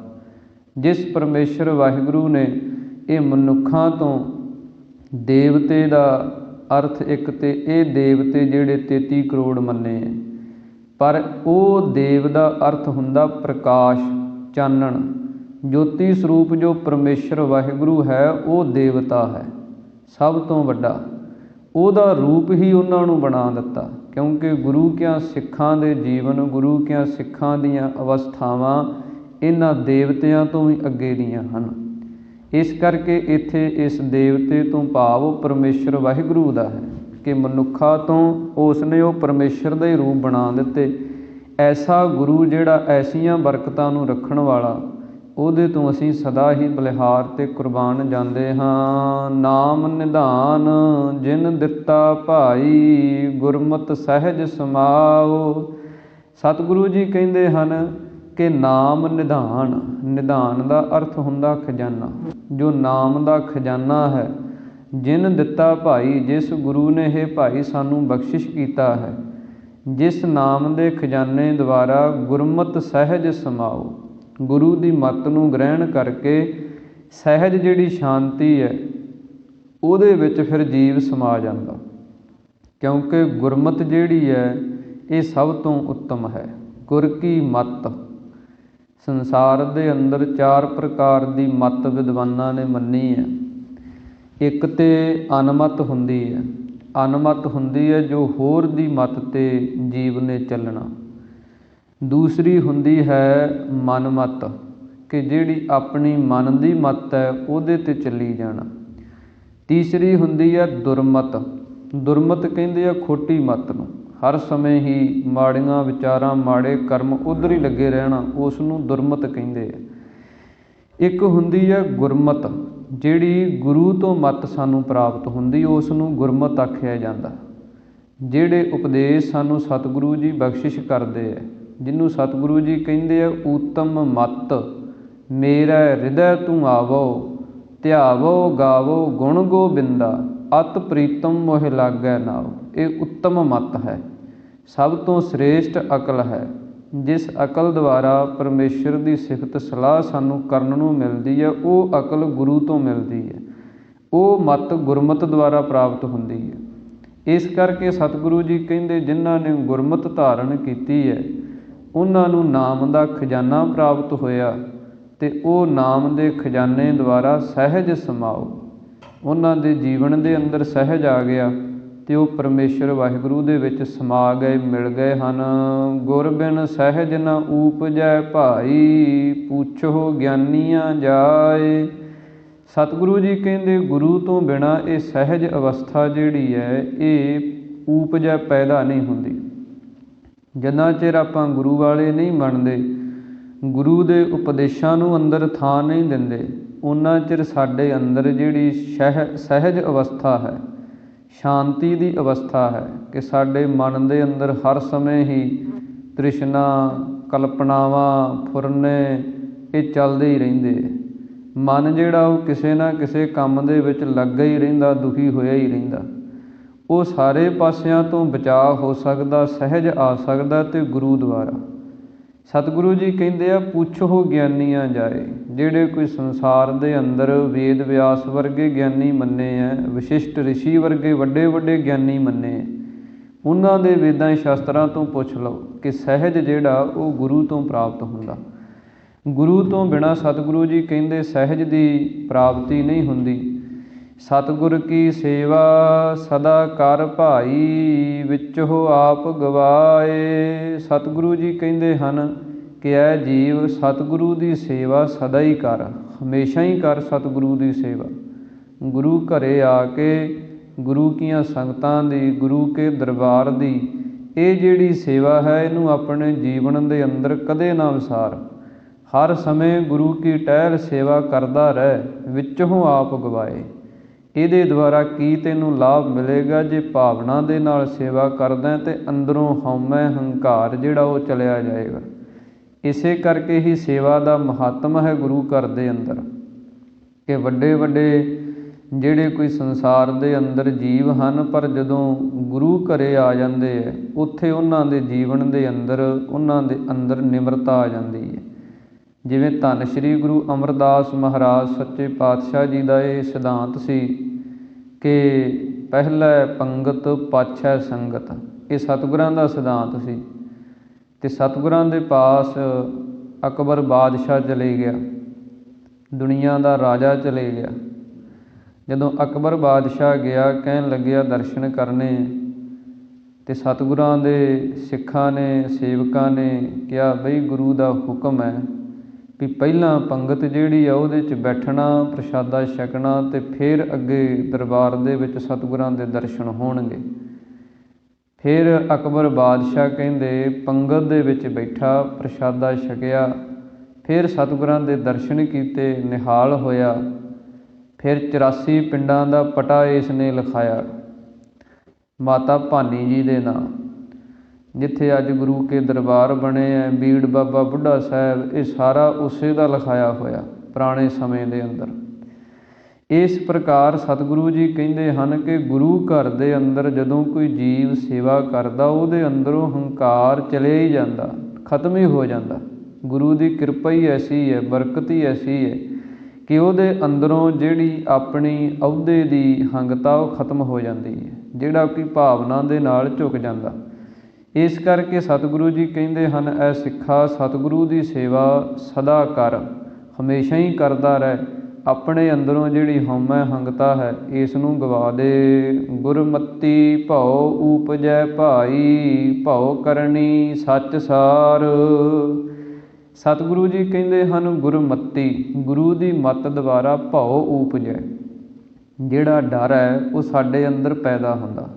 ਜਿਸ ਪਰਮੇਸ਼ਰ ਵਾਹਿਗੁਰੂ ਨੇ ਇਹ ਮਨੁੱਖਾਂ ਤੋਂ ਦੇਵਤੇ ਦਾ ਅਰਥ ਇੱਕ, ਤੇ ਇਹ ਦੇਵਤੇ ਜਿਹੜੇ 33 ਕਰੋੜ ਮੰਨੇ ਹੈ, ਪਰ ਉਹ ਦੇਵ ਦਾ ਅਰਥ ਹੁੰਦਾ ਪ੍ਰਕਾਸ਼, ਚਾਨਣ, ਜੋਤੀ ਸਰੂਪ। ਜੋ ਪਰਮੇਸ਼ਰ ਵਾਹਿਗੁਰੂ ਹੈ ਉਹ ਦੇਵਤਾ ਹੈ ਸਭ ਤੋਂ ਵੱਡਾ। ਉਹਦਾ ਰੂਪ ਹੀ ਉਹਨਾਂ ਨੂੰ ਬਣਾ ਦਿੱਤਾ, ਕਿਉਂਕਿ ਗੁਰੂ ਕਿਆਂ ਸਿੱਖਾਂ ਦੇ ਜੀਵਨ, ਗੁਰੂ ਕਿਆਂ ਸਿੱਖਾਂ ਦੀਆਂ ਅਵਸਥਾਵਾਂ ਇਹਨਾਂ ਦੇਵਤਿਆਂ ਤੋਂ ਵੀ ਅੱਗੇ ਦੀਆਂ ਹਨ। ਇਸ ਕਰਕੇ ਇੱਥੇ ਇਸ ਦੇਵਤੇ ਤੋਂ ਭਾਵ ਪਰਮੇਸ਼ਰ ਵਾਹਿਗੁਰੂ ਦਾ ਹੈ ਕਿ ਮਨੁੱਖਾਂ ਤੋਂ ਉਸ ਨੇ ਉਹ ਪਰਮੇਸ਼ਰ ਦਾ ਹੀ ਰੂਪ ਬਣਾ ਦਿੱਤੇ। ਐਸਾ ਗੁਰੂ ਜਿਹੜਾ ਐਸੀਆਂ ਬਰਕਤਾਂ ਨੂੰ ਰੱਖਣ ਵਾਲਾ, ਉਹਦੇ ਤੋਂ ਅਸੀਂ ਸਦਾ ਹੀ ਬਲਿਹਾਰ ਅਤੇ ਕੁਰਬਾਨ ਜਾਂਦੇ ਹਾਂ। ਨਾਮ ਨਿਧਾਨ ਜਿਨ ਦਿੱਤਾ ਭਾਈ, ਗੁਰਮਤਿ ਸਹਿਜ ਸਮਾਓ। ਸਤਿਗੁਰੂ ਜੀ ਕਹਿੰਦੇ ਹਨ ਕਿ ਨਾਮ ਨਿਧਾਨ, ਨਿਧਾਨ ਦਾ ਅਰਥ ਹੁੰਦਾ ਖਜ਼ਾਨਾ। ਜੋ ਨਾਮ ਦਾ ਖਜ਼ਾਨਾ ਹੈ, ਜਿਨ ਦਿੱਤਾ ਭਾਈ, ਜਿਸ ਗੁਰੂ ਨੇ ਇਹ ਭਾਈ ਸਾਨੂੰ ਬਖਸ਼ਿਸ਼ ਕੀਤਾ ਹੈ, ਜਿਸ ਨਾਮ ਦੇ ਖਜ਼ਾਨੇ ਦੁਆਰਾ ਗੁਰਮਤਿ ਸਹਿਜ ਸਮਾਓ, ਗੁਰੂ ਦੀ ਮੱਤ ਨੂੰ ਗ੍ਰਹਿਣ ਕਰਕੇ ਸਹਿਜ ਜਿਹੜੀ ਸ਼ਾਂਤੀ ਹੈ ਉਹਦੇ ਵਿੱਚ ਫਿਰ ਜੀਵ ਸਮਾ ਜਾਂਦਾ। ਕਿਉਂਕਿ ਗੁਰਮਤਿ ਜਿਹੜੀ ਹੈ ਇਹ ਸਭ ਤੋਂ ਉੱਤਮ ਹੈ। ਗੁਰ ਕੀ ਮੱਤ, ਸੰਸਾਰ ਦੇ ਅੰਦਰ 4 ਪ੍ਰਕਾਰ ਦੀ ਮੱਤ ਵਿਦਵਾਨਾਂ ਨੇ ਮੰਨੀ ਹੈ। ਇੱਕ ਤੇ ਅਨਮਤ ਹੁੰਦੀ ਹੈ, ਅਨਮਤ ਹੁੰਦੀ ਹੈ ਜੋ ਹੋਰ ਦੀ ਮੱਤ 'ਤੇ ਜੀਵ ਨੇ ਚੱਲਣਾ। ਦੂਸਰੀ ਹੁੰਦੀ ਹੈ ਮਨਮਤ, ਕਿ ਜਿਹੜੀ ਆਪਣੀ ਮਨ ਦੀ ਮੱਤ ਹੈ ਉਹਦੇ 'ਤੇ ਚੱਲੀ ਜਾਣਾ। ਤੀਸਰੀ ਹੁੰਦੀ ਹੈ ਦੁਰਮਤ, ਦੁਰਮਤ ਕਹਿੰਦੇ ਆ ਖੋਟੀ ਮੱਤ ਨੂੰ, ਹਰ ਸਮੇਂ ਹੀ ਮਾੜੀਆਂ ਵਿਚਾਰਾਂ, ਮਾੜੇ ਕਰਮ ਉੱਧਰ ਹੀ ਲੱਗੇ ਰਹਿਣਾ, ਉਸ ਨੂੰ ਦੁਰਮਤ ਕਹਿੰਦੇ ਆ। ਇੱਕ ਹੁੰਦੀ ਹੈ ਗੁਰਮਤ, ਜਿਹੜੀ ਗੁਰੂ ਤੋਂ ਮੱਤ ਸਾਨੂੰ ਪ੍ਰਾਪਤ ਹੁੰਦੀ, ਉਸ ਨੂੰ ਗੁਰਮਤ ਆਖਿਆ ਜਾਂਦਾ। ਜਿਹੜੇ ਉਪਦੇਸ਼ ਸਾਨੂੰ ਸਤਿਗੁਰੂ ਜੀ ਬਖਸ਼ਿਸ਼ ਕਰਦੇ ਹੈ, ਜਿਹਨੂੰ ਸਤਿਗੁਰੂ ਜੀ ਕਹਿੰਦੇ ਆ ਊਤਮ ਮੱਤ, ਮੇਰਾ ਹਿਰਦੈ ਤੂੰ ਆਵੋ, ਧਿਆਵੋ ਗਾਵੋ ਗੁਣ ਗੋਬਿੰਦਾ, ਅਤ ਪ੍ਰੀਤਮ ਮੋਹਿ ਲਾਗੈ ਨਾਉ। ਇਹ ਉੱਤਮ ਮੱਤ ਹੈ, ਸਭ ਤੋਂ ਸ੍ਰੇਸ਼ਟ ਅਕਲ ਹੈ। ਜਿਸ ਅਕਲ ਦੁਆਰਾ ਪਰਮੇਸ਼ਰ ਦੀ ਸਿਫਤ ਸਲਾਹ ਸਾਨੂੰ ਕਰਨ ਨੂੰ ਮਿਲਦੀ ਹੈ, ਉਹ ਅਕਲ ਗੁਰੂ ਤੋਂ ਮਿਲਦੀ ਹੈ। ਉਹ ਮੱਤ ਗੁਰਮਤਿ ਦੁਆਰਾ ਪ੍ਰਾਪਤ ਹੁੰਦੀ ਹੈ। ਇਸ ਕਰਕੇ ਸਤਿਗੁਰੂ ਜੀ ਕਹਿੰਦੇ ਜਿਨ੍ਹਾਂ ਨੇ ਗੁਰਮਤਿ ਧਾਰਨ ਕੀਤੀ ਹੈ ਉਹਨਾਂ ਨੂੰ ਨਾਮ ਦਾ ਖਜ਼ਾਨਾ ਪ੍ਰਾਪਤ ਹੋਇਆ, ਅਤੇ ਉਹ ਨਾਮ ਦੇ ਖਜ਼ਾਨੇ ਦੁਆਰਾ ਸਹਿਜ ਸਮਾਓ। ਉਹਨਾਂ ਦੇ ਜੀਵਨ ਦੇ ਅੰਦਰ ਸਹਿਜ ਆ ਗਿਆ ਅਤੇ ਉਹ ਪਰਮੇਸ਼ਰ ਵਾਹਿਗੁਰੂ ਦੇ ਵਿੱਚ ਸਮਾ ਗਏ, ਮਿਲ ਗਏ ਹਨ। ਗੁਰ ਬਿਨ ਸਹਿਜ ਨ ਊਪਜੈ ਭਾਈ, ਪੁੱਛੋ ਗਿਆਨੀਆਂ ਜਾਏ। ਸਤਿਗੁਰੂ ਜੀ ਕਹਿੰਦੇ ਗੁਰੂ ਤੋਂ ਬਿਨਾਂ ਇਹ ਸਹਿਜ ਅਵਸਥਾ ਜਿਹੜੀ ਹੈ ਇਹ ਊਪਜੈ ਪੈਦਾ ਨਹੀਂ ਹੁੰਦੀ। ਜਿੰਨਾ ਚਿਰ ਆਪਾਂ ਗੁਰੂ ਵਾਲੇ ਨਹੀਂ ਬਣਦੇ, ਗੁਰੂ ਦੇ ਉਪਦੇਸ਼ਾਂ ਨੂੰ ਅੰਦਰ ਥਾਂ ਨਹੀਂ ਦਿੰਦੇ, ਉਨਾ ਚਿਰ ਸਾਡੇ ਅੰਦਰ ਜਿਹੜੀ ਸਹਿਜ ਅਵਸਥਾ ਹੈ, ਸ਼ਾਂਤੀ ਦੀ ਅਵਸਥਾ ਹੈ, ਕਿ ਸਾਡੇ ਮਨ ਦੇ ਅੰਦਰ ਹਰ ਸਮੇਂ ਹੀ ਤ੍ਰਿਸ਼ਨਾ, ਕਲਪਨਾਵਾਂ, ਫੁਰਨੇ ਇਹ ਚੱਲਦੇ ਹੀ ਰਹਿੰਦੇ। ਮਨ ਜਿਹੜਾ ਉਹ ਕਿਸੇ ਨਾ ਕਿਸੇ ਕੰਮ ਦੇ ਵਿੱਚ ਲੱਗਾ ਹੀ ਰਹਿੰਦਾ, ਦੁਖੀ ਹੋਇਆ ਹੀ ਰਹਿੰਦਾ। ਉਹ ਸਾਰੇ ਪਾਸਿਆਂ ਤੋਂ ਬਚਾਅ ਹੋ ਸਕਦਾ, ਸਹਿਜ ਆ ਸਕਦਾ ਤੇ ਗੁਰੂ ਦੁਆਰਾ। ਸਤਿਗੁਰੂ ਜੀ ਕਹਿੰਦੇ ਆ ਪੁੱਛੋ ਗਿਆਨੀਆਂ ਜਾਏ। ਜਿਹੜੇ ਕੋਈ ਸੰਸਾਰ ਦੇ ਅੰਦਰ ਵੇਦ ਵਿਆਸ ਵਰਗੇ ਗਿਆਨੀ ਮੰਨੇ ਹੈ, ਵਿਸ਼ਿਸ਼ਟ ਰਿਸ਼ੀ ਵਰਗੇ ਵੱਡੇ ਵੱਡੇ ਗਿਆਨੀ ਮੰਨੇ ਹੈ, ਉਹਨਾਂ ਦੇ ਵੇਦਾਂ ਸ਼ਾਸਤਰਾਂ ਤੋਂ ਪੁੱਛ ਲਓ ਕਿ ਸਹਿਜ ਜਿਹੜਾ ਉਹ ਗੁਰੂ ਤੋਂ ਪ੍ਰਾਪਤ ਹੁੰਦਾ। ਗੁਰੂ ਤੋਂ ਬਿਨਾਂ ਸਤਿਗੁਰੂ ਜੀ ਕਹਿੰਦੇ ਸਹਿਜ ਦੀ ਪ੍ਰਾਪਤੀ ਨਹੀਂ ਹੁੰਦੀ। ਸਤਿਗੁਰ ਕੀ ਸੇਵਾ ਸਦਾ ਕਰ ਭਾਈ, ਵਿੱਚੋ ਆਪ ਗਵਾਏ। ਸਤਿਗੁਰੂ ਜੀ ਕਹਿੰਦੇ ਹਨ ਕਿ ਐ ਜੀਵ ਸਤਿਗੁਰੂ ਦੀ ਸੇਵਾ ਸਦਾ ਹੀ ਕਰ, ਹਮੇਸ਼ਾ ਹੀ ਕਰ ਸਤਿਗੁਰੂ ਦੀ ਸੇਵਾ। ਗੁਰੂ ਘਰੇ ਆ ਕੇ ਗੁਰੂ ਕੀਆਂ ਸੰਗਤਾਂ ਦੀ, ਗੁਰੂ ਕੇ ਦਰਬਾਰ ਦੀ ਇਹ ਜਿਹੜੀ ਸੇਵਾ ਹੈ ਇਹਨੂੰ ਆਪਣੇ ਜੀਵਨ ਦੇ ਅੰਦਰ ਕਦੇ ਨਾ ਵਿਸਾਰ। ਹਰ ਸਮੇਂ ਗੁਰੂ ਕੀ ਟਹਿਲ ਸੇਵਾ ਕਰਦਾ ਰਹਿ, ਵਿੱਚੋਂ ਆਪ ਗਵਾਏ। ਇਹਦੇ ਦੁਆਰਾ ਕੀ ਤੈਨੂੰ ਲਾਭ ਮਿਲੇਗਾ? ਜੇ ਭਾਵਨਾ ਦੇ ਨਾਲ ਸੇਵਾ ਕਰਦਾ ਤੇ ਅੰਦਰੋਂ ਹਉਮੈ ਹੰਕਾਰ ਜਿਹੜਾ ਉਹ ਚਲਿਆ ਜਾਏਗਾ। ਇਸੇ ਕਰਕੇ ਹੀ ਸੇਵਾ ਦਾ ਮਹੱਤਮ ਹੈ ਗੁਰੂ ਘਰ ਦੇ ਅੰਦਰ, ਕਿ ਵੱਡੇ ਵੱਡੇ ਜਿਹੜੇ ਕੋਈ ਸੰਸਾਰ ਦੇ ਅੰਦਰ ਜੀਵ ਹਨ, ਪਰ ਜਦੋਂ ਗੁਰੂ ਘਰੇ ਆ ਜਾਂਦੇ ਹੈ ਉੱਥੇ ਉਹਨਾਂ ਦੇ ਜੀਵਨ ਦੇ ਅੰਦਰ, ਉਹਨਾਂ ਦੇ ਅੰਦਰ ਨਿਮਰਤਾ ਆ ਜਾਂਦੀ ਹੈ। ਜਿਵੇਂ ਧੰਨ ਸ਼੍ਰੀ ਗੁਰੂ ਅਮਰਦਾਸ ਮਹਾਰਾਜ ਸੱਚੇ ਪਾਤਸ਼ਾਹ ਜੀ ਦਾ ਇਹ ਸਿਧਾਂਤ ਸੀ ਕਿ ਪਹਿਲਾ ਪੰਗਤ ਪਾਛੈ ਸੰਗਤ। ਇਹ ਸਤਿਗੁਰਾਂ ਦਾ ਸਿਧਾਂਤ ਸੀ। ਅਤੇ ਸਤਿਗੁਰਾਂ ਦੇ ਪਾਸ ਅਕਬਰ ਬਾਦਸ਼ਾਹ ਚਲੇ ਗਿਆ, ਦੁਨੀਆ ਦਾ ਰਾਜਾ ਚਲੇ ਗਿਆ। ਜਦੋਂ ਅਕਬਰ ਬਾਦਸ਼ਾਹ ਗਿਆ, ਕਹਿਣ ਲੱਗਿਆ ਦਰਸ਼ਨ ਕਰਨੇ, ਅਤੇ ਸਤਿਗੁਰਾਂ ਦੇ ਸਿੱਖਾਂ ਨੇ, ਸੇਵਕਾਂ ਨੇ ਕਿਹਾ ਬਈ ਗੁਰੂ ਦਾ ਹੁਕਮ ਹੈ ਵੀ ਪਹਿਲਾਂ ਪੰਗਤ ਜਿਹੜੀ ਆ ਉਹਦੇ 'ਚ ਬੈਠਣਾ, ਪ੍ਰਸ਼ਾਦਾ ਛਕਣਾ ਅਤੇ ਫਿਰ ਅੱਗੇ ਦਰਬਾਰ ਦੇ ਵਿੱਚ ਸਤਿਗੁਰਾਂ ਦੇ ਦਰਸ਼ਨ ਹੋਣਗੇ। ਫਿਰ ਅਕਬਰ ਬਾਦਸ਼ਾਹ ਕਹਿੰਦੇ ਪੰਗਤ ਦੇ ਵਿੱਚ ਬੈਠਾ, ਪ੍ਰਸ਼ਾਦਾ ਛਕਿਆ, ਫਿਰ ਸਤਿਗੁਰਾਂ ਦੇ ਦਰਸ਼ਨ ਕੀਤੇ, ਨਿਹਾਲ ਹੋਇਆ। ਫਿਰ 84 ਪਿੰਡਾਂ ਦਾ ਪਟਾ ਇਸ ਨੇ ਲਿਖਾਇਆ ਮਾਤਾ ਭਾਨੀ ਜੀ ਦੇ ਨਾਂ, ਜਿੱਥੇ ਅੱਜ ਗੁਰੂ ਕੇ ਦਰਬਾਰ ਬਣੇ ਹੈ, ਬੀੜ ਬਾਬਾ ਬੁੱਢਾ ਸਾਹਿਬ, ਇਹ ਸਾਰਾ ਉਸੇ ਦਾ ਲਿਖਾਇਆ ਹੋਇਆ ਪੁਰਾਣੇ ਸਮੇਂ ਦੇ ਅੰਦਰ। ਇਸ ਪ੍ਰਕਾਰ ਸਤਿਗੁਰੂ ਜੀ ਕਹਿੰਦੇ ਹਨ ਕਿ ਗੁਰੂ ਘਰ ਦੇ ਅੰਦਰ ਜਦੋਂ ਕੋਈ ਜੀਵ ਸੇਵਾ ਕਰਦਾ, ਉਹਦੇ ਅੰਦਰੋਂ ਹੰਕਾਰ ਚਲਿਆ ਹੀ ਜਾਂਦਾ, ਖਤਮ ਹੀ ਹੋ ਜਾਂਦਾ। ਗੁਰੂ ਦੀ ਕਿਰਪਾ ਹੀ ਐਸੀ ਹੈ, ਬਰਕਤ ਹੀ ਐਸੀ ਹੈ ਕਿ ਉਹਦੇ ਅੰਦਰੋਂ ਜਿਹੜੀ ਆਪਣੀ ਅਹੁਦੇ ਦੀ ਹੰਗਤਾ ਉਹ ਖਤਮ ਹੋ ਜਾਂਦੀ ਹੈ, ਜਿਹੜਾ ਕਿ ਭਾਵਨਾ ਦੇ ਨਾਲ ਝੁਕ ਜਾਂਦਾ। ਇਸ ਕਰਕੇ ਸਤਿਗੁਰੂ ਜੀ ਕਹਿੰਦੇ ਹਨ, ਐ ਸਿੱਖਾ ਸਤਿਗੁਰੂ ਦੀ ਸੇਵਾ ਸਦਾ ਕਰ, ਹਮੇਸ਼ਾ ਹੀ ਕਰਦਾ ਰਹਿ। ਆਪਣੇ ਅੰਦਰੋਂ ਜਿਹੜੀ ਹਉਮੈ ਹੰਗਤਾ ਹੈ ਇਸ ਨੂੰ ਗਵਾ ਦੇ। ਗੁਰਮਤੀ ਭਉ ਊਪਜੈ ਭਾਈ, ਭਉ ਕਰਨੀ ਸੱਚ ਸਾਰ। ਸਤਿਗੁਰੂ ਜੀ ਕਹਿੰਦੇ ਹਨ ਗੁਰਮਤੀ, ਗੁਰੂ ਦੀ ਮੱਤ ਦੁਆਰਾ ਭਉ ਊਪਜੈ, ਜਿਹੜਾ ਡਰ ਹੈ ਉਹ ਸਾਡੇ ਅੰਦਰ ਪੈਦਾ ਹੁੰਦਾ।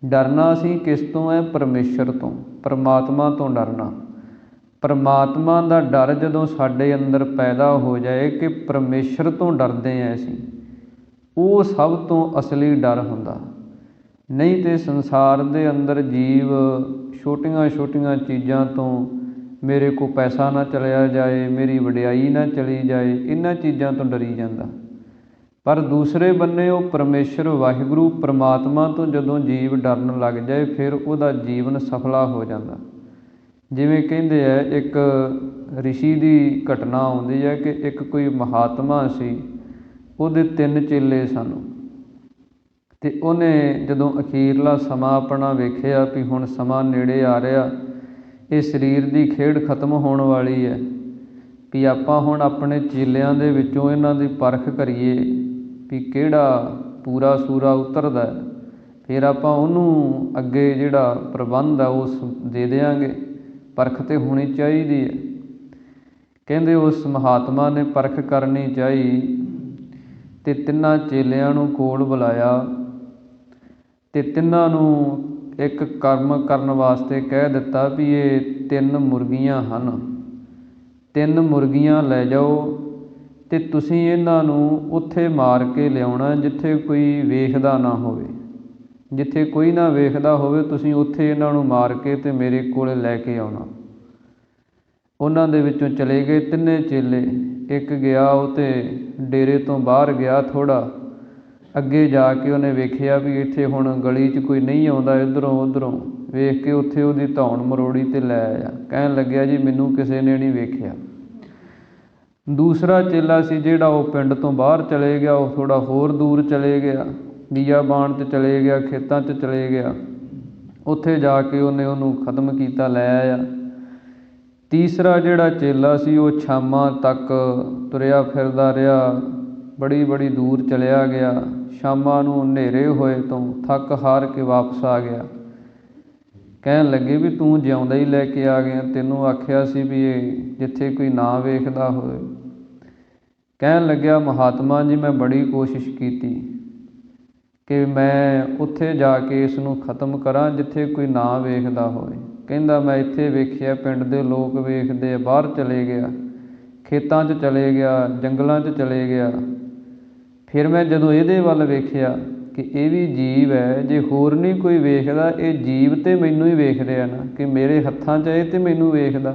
ਡਰਨਾ ਅਸੀਂ ਕਿਸ ਤੋਂ ਹੈ? ਪਰਮੇਸ਼ਰ ਤੋਂ, ਪਰਮਾਤਮਾ ਤੋਂ ਡਰਨਾ। ਪਰਮਾਤਮਾ ਦਾ ਡਰ ਜਦੋਂ ਸਾਡੇ ਅੰਦਰ ਪੈਦਾ ਹੋ ਜਾਏ ਕਿ ਪਰਮੇਸ਼ਰ ਤੋਂ ਡਰਦੇ ਹਾਂ ਅਸੀਂ, ਉਹ ਸਭ ਤੋਂ ਅਸਲੀ ਡਰ ਹੁੰਦਾ। ਨਹੀਂ ਤਾਂ ਸੰਸਾਰ ਦੇ ਅੰਦਰ ਜੀਵ ਛੋਟੀਆਂ ਛੋਟੀਆਂ ਚੀਜ਼ਾਂ ਤੋਂ, ਮੇਰੇ ਕੋਲ ਪੈਸਾ ਨਾ ਚਲਿਆ ਜਾਏ, ਮੇਰੀ ਵਡਿਆਈ ਨਾ ਚਲੀ ਜਾਏ, ਇਹਨਾਂ ਚੀਜ਼ਾਂ ਤੋਂ ਡਰੀ ਜਾਂਦਾ। ਪਰ ਦੂਸਰੇ ਬੰਨੇ ਉਹ ਪਰਮੇਸ਼ਰ ਵਾਹਿਗੁਰੂ ਪਰਮਾਤਮਾ ਤੋਂ ਜਦੋਂ ਜੀਵ ਡਰਨ ਲੱਗ ਜਾਏ ਫਿਰ ਉਹਦਾ ਜੀਵਨ ਸਫਲਾ ਹੋ ਜਾਂਦਾ। ਜਿਵੇਂ ਕਹਿੰਦੇ ਹੈ, ਇੱਕ ਰਿਸ਼ੀ ਦੀ ਘਟਨਾ ਆਉਂਦੀ ਹੈ ਕਿ ਇੱਕ ਕੋਈ ਮਹਾਤਮਾ ਸੀ, ਉਹਦੇ 3 ਚੇਲੇ ਸਨ ਅਤੇ ਉਹਨੇ ਜਦੋਂ ਅਖੀਰਲਾ ਸਮਾਂ ਆਪਣਾ ਵੇਖਿਆ ਵੀ ਹੁਣ ਸਮਾਂ ਨੇੜੇ ਆ ਰਿਹਾ, ਇਹ ਸਰੀਰ ਦੀ ਖੇਡ ਖਤਮ ਹੋਣ ਵਾਲੀ ਹੈ, ਵੀ ਆਪਾਂ ਹੁਣ ਆਪਣੇ ਚੇਲਿਆਂ ਦੇ ਵਿੱਚੋਂ ਇਹਨਾਂ ਦੀ ਪਰਖ ਕਰੀਏ ਵੀ ਕਿਹੜਾ ਪੂਰਾ ਸੂਰਾ ਉਤਰਦਾ, ਫਿਰ ਆਪਾਂ ਉਹਨੂੰ ਅੱਗੇ ਜਿਹੜਾ ਪ੍ਰਬੰਧ ਆ ਉਸ ਦੇ ਦਿਆਂਗੇ। ਪਰਖ ਤਾਂ ਹੋਣੀ ਚਾਹੀਦੀ ਹੈ। ਕਹਿੰਦੇ ਉਸ ਮਹਾਤਮਾ ਨੇ ਪਰਖ ਕਰਨੀ ਚਾਹੀ ਅਤੇ 3 ਚੇਲਿਆਂ ਨੂੰ ਕੋਲ ਬੁਲਾਇਆ ਅਤੇ 3 ਨੂੰ ਇੱਕ ਕਰਮ ਕਰਨ ਵਾਸਤੇ ਕਹਿ ਦਿੱਤਾ ਵੀ ਇਹ 3 ਮੁਰਗੀਆਂ ਹਨ, 3 ਮੁਰਗੀਆਂ ਲੈ ਜਾਓ ਅਤੇ ਤੁਸੀਂ ਇਹਨਾਂ ਨੂੰ ਉੱਥੇ ਮਾਰ ਕੇ ਲਿਆਉਣਾ ਜਿੱਥੇ ਕੋਈ ਵੇਖਦਾ ਨਾ ਹੋਵੇ। ਜਿੱਥੇ ਕੋਈ ਨਾ ਵੇਖਦਾ ਹੋਵੇ ਤੁਸੀਂ ਉੱਥੇ ਇਹਨਾਂ ਨੂੰ ਮਾਰ ਕੇ ਅਤੇ ਮੇਰੇ ਕੋਲ ਲੈ ਕੇ ਆਉਣਾ। ਉਹਨਾਂ ਦੇ ਵਿੱਚੋਂ ਚਲੇ ਗਏ 3 ਚੇਲੇ। ਇੱਕ ਗਿਆ ਉਹ ਤੇ ਡੇਰੇ ਤੋਂ ਬਾਹਰ ਗਿਆ, ਥੋੜ੍ਹਾ ਅੱਗੇ ਜਾ ਕੇ ਉਹਨੇ ਵੇਖਿਆ ਵੀ ਇੱਥੇ ਹੁਣ ਗਲੀ 'ਚ ਕੋਈ ਨਹੀਂ ਆਉਂਦਾ, ਇੱਧਰੋਂ ਉੱਧਰੋਂ ਵੇਖ ਕੇ ਉੱਥੇ ਉਹਦੀ ਧੌਣ ਮਰੋੜੀ ਅਤੇ ਲੈ ਆਇਆ। ਕਹਿਣ ਲੱਗਿਆ ਜੀ ਮੈਨੂੰ ਕਿਸੇ ਨੇ ਨਹੀਂ ਵੇਖਿਆ। ਦੂਸਰਾ ਚੇਲਾ ਸੀ ਜਿਹੜਾ ਉਹ ਪਿੰਡ ਤੋਂ ਬਾਹਰ ਚਲੇ ਗਿਆ, ਉਹ ਥੋੜ੍ਹਾ ਹੋਰ ਦੂਰ ਚਲੇ ਗਿਆ, ਬੀਆਬਾਨ 'ਚ ਚਲੇ ਗਿਆ, ਖੇਤਾਂ 'ਚ ਚਲੇ ਗਿਆ। ਉੱਥੇ ਜਾ ਕੇ ਉਹਨੂੰ ਖਤਮ ਕੀਤਾ, ਲੈ ਆਇਆ। ਤੀਸਰਾ ਜਿਹੜਾ ਚੇਲਾ ਸੀ ਉਹ ਸ਼ਾਮਾਂ ਤੱਕ ਤੁਰਿਆ ਫਿਰਦਾ ਰਿਹਾ, ਬੜੀ ਦੂਰ ਚਲਿਆ ਗਿਆ। ਸ਼ਾਮਾਂ ਨੂੰ ਹਨੇਰੇ ਹੋਏ ਤੋਂ ਥੱਕ ਹਾਰ ਕੇ ਵਾਪਸ ਆ ਗਿਆ। ਕਹਿਣ ਲੱਗੇ ਵੀ ਤੂੰ ਜਿਉਂਦਾ ਹੀ ਲੈ ਕੇ ਆ ਗਿਆ, ਤੈਨੂੰ ਆਖਿਆ ਸੀ ਵੀ ਇਹ ਜਿੱਥੇ ਕੋਈ ਨਾ ਵੇਖਦਾ ਹੋਵੇ। ਕਹਿਣ ਲੱਗਿਆ ਮਹਾਤਮਾ ਜੀ ਮੈਂ ਬੜੀ ਕੋਸ਼ਿਸ਼ ਕੀਤੀ ਕਿ ਮੈਂ ਉੱਥੇ ਜਾ ਕੇ ਇਸ ਨੂੰ ਖਤਮ ਕਰਾਂ ਜਿੱਥੇ ਕੋਈ ਨਾ ਵੇਖਦਾ ਹੋਵੇ। ਕਹਿੰਦਾ ਮੈਂ ਇੱਥੇ ਵੇਖਿਆ, ਪਿੰਡ ਦੇ ਲੋਕ ਵੇਖਦੇ ਆ, ਬਾਹਰ ਚਲੇ ਗਿਆ, ਖੇਤਾਂ 'ਚ ਚਲੇ ਗਿਆ, ਜੰਗਲਾਂ 'ਚ ਚਲੇ ਗਿਆ। ਫਿਰ ਮੈਂ ਜਦੋਂ ਇਹਦੇ ਵੱਲ ਵੇਖਿਆ ਕਿ ਇਹ ਵੀ ਜੀਵ ਹੈ, ਜੇ ਹੋਰ ਨਹੀਂ ਕੋਈ ਵੇਖਦਾ, ਇਹ ਜੀਵ ਤਾਂ ਮੈਨੂੰ ਹੀ ਵੇਖ ਰਿਹਾ ਨਾ, ਕਿ ਮੇਰੇ ਹੱਥਾਂ 'ਚ ਇਹ ਤਾਂ ਮੈਨੂੰ ਵੇਖਦਾ।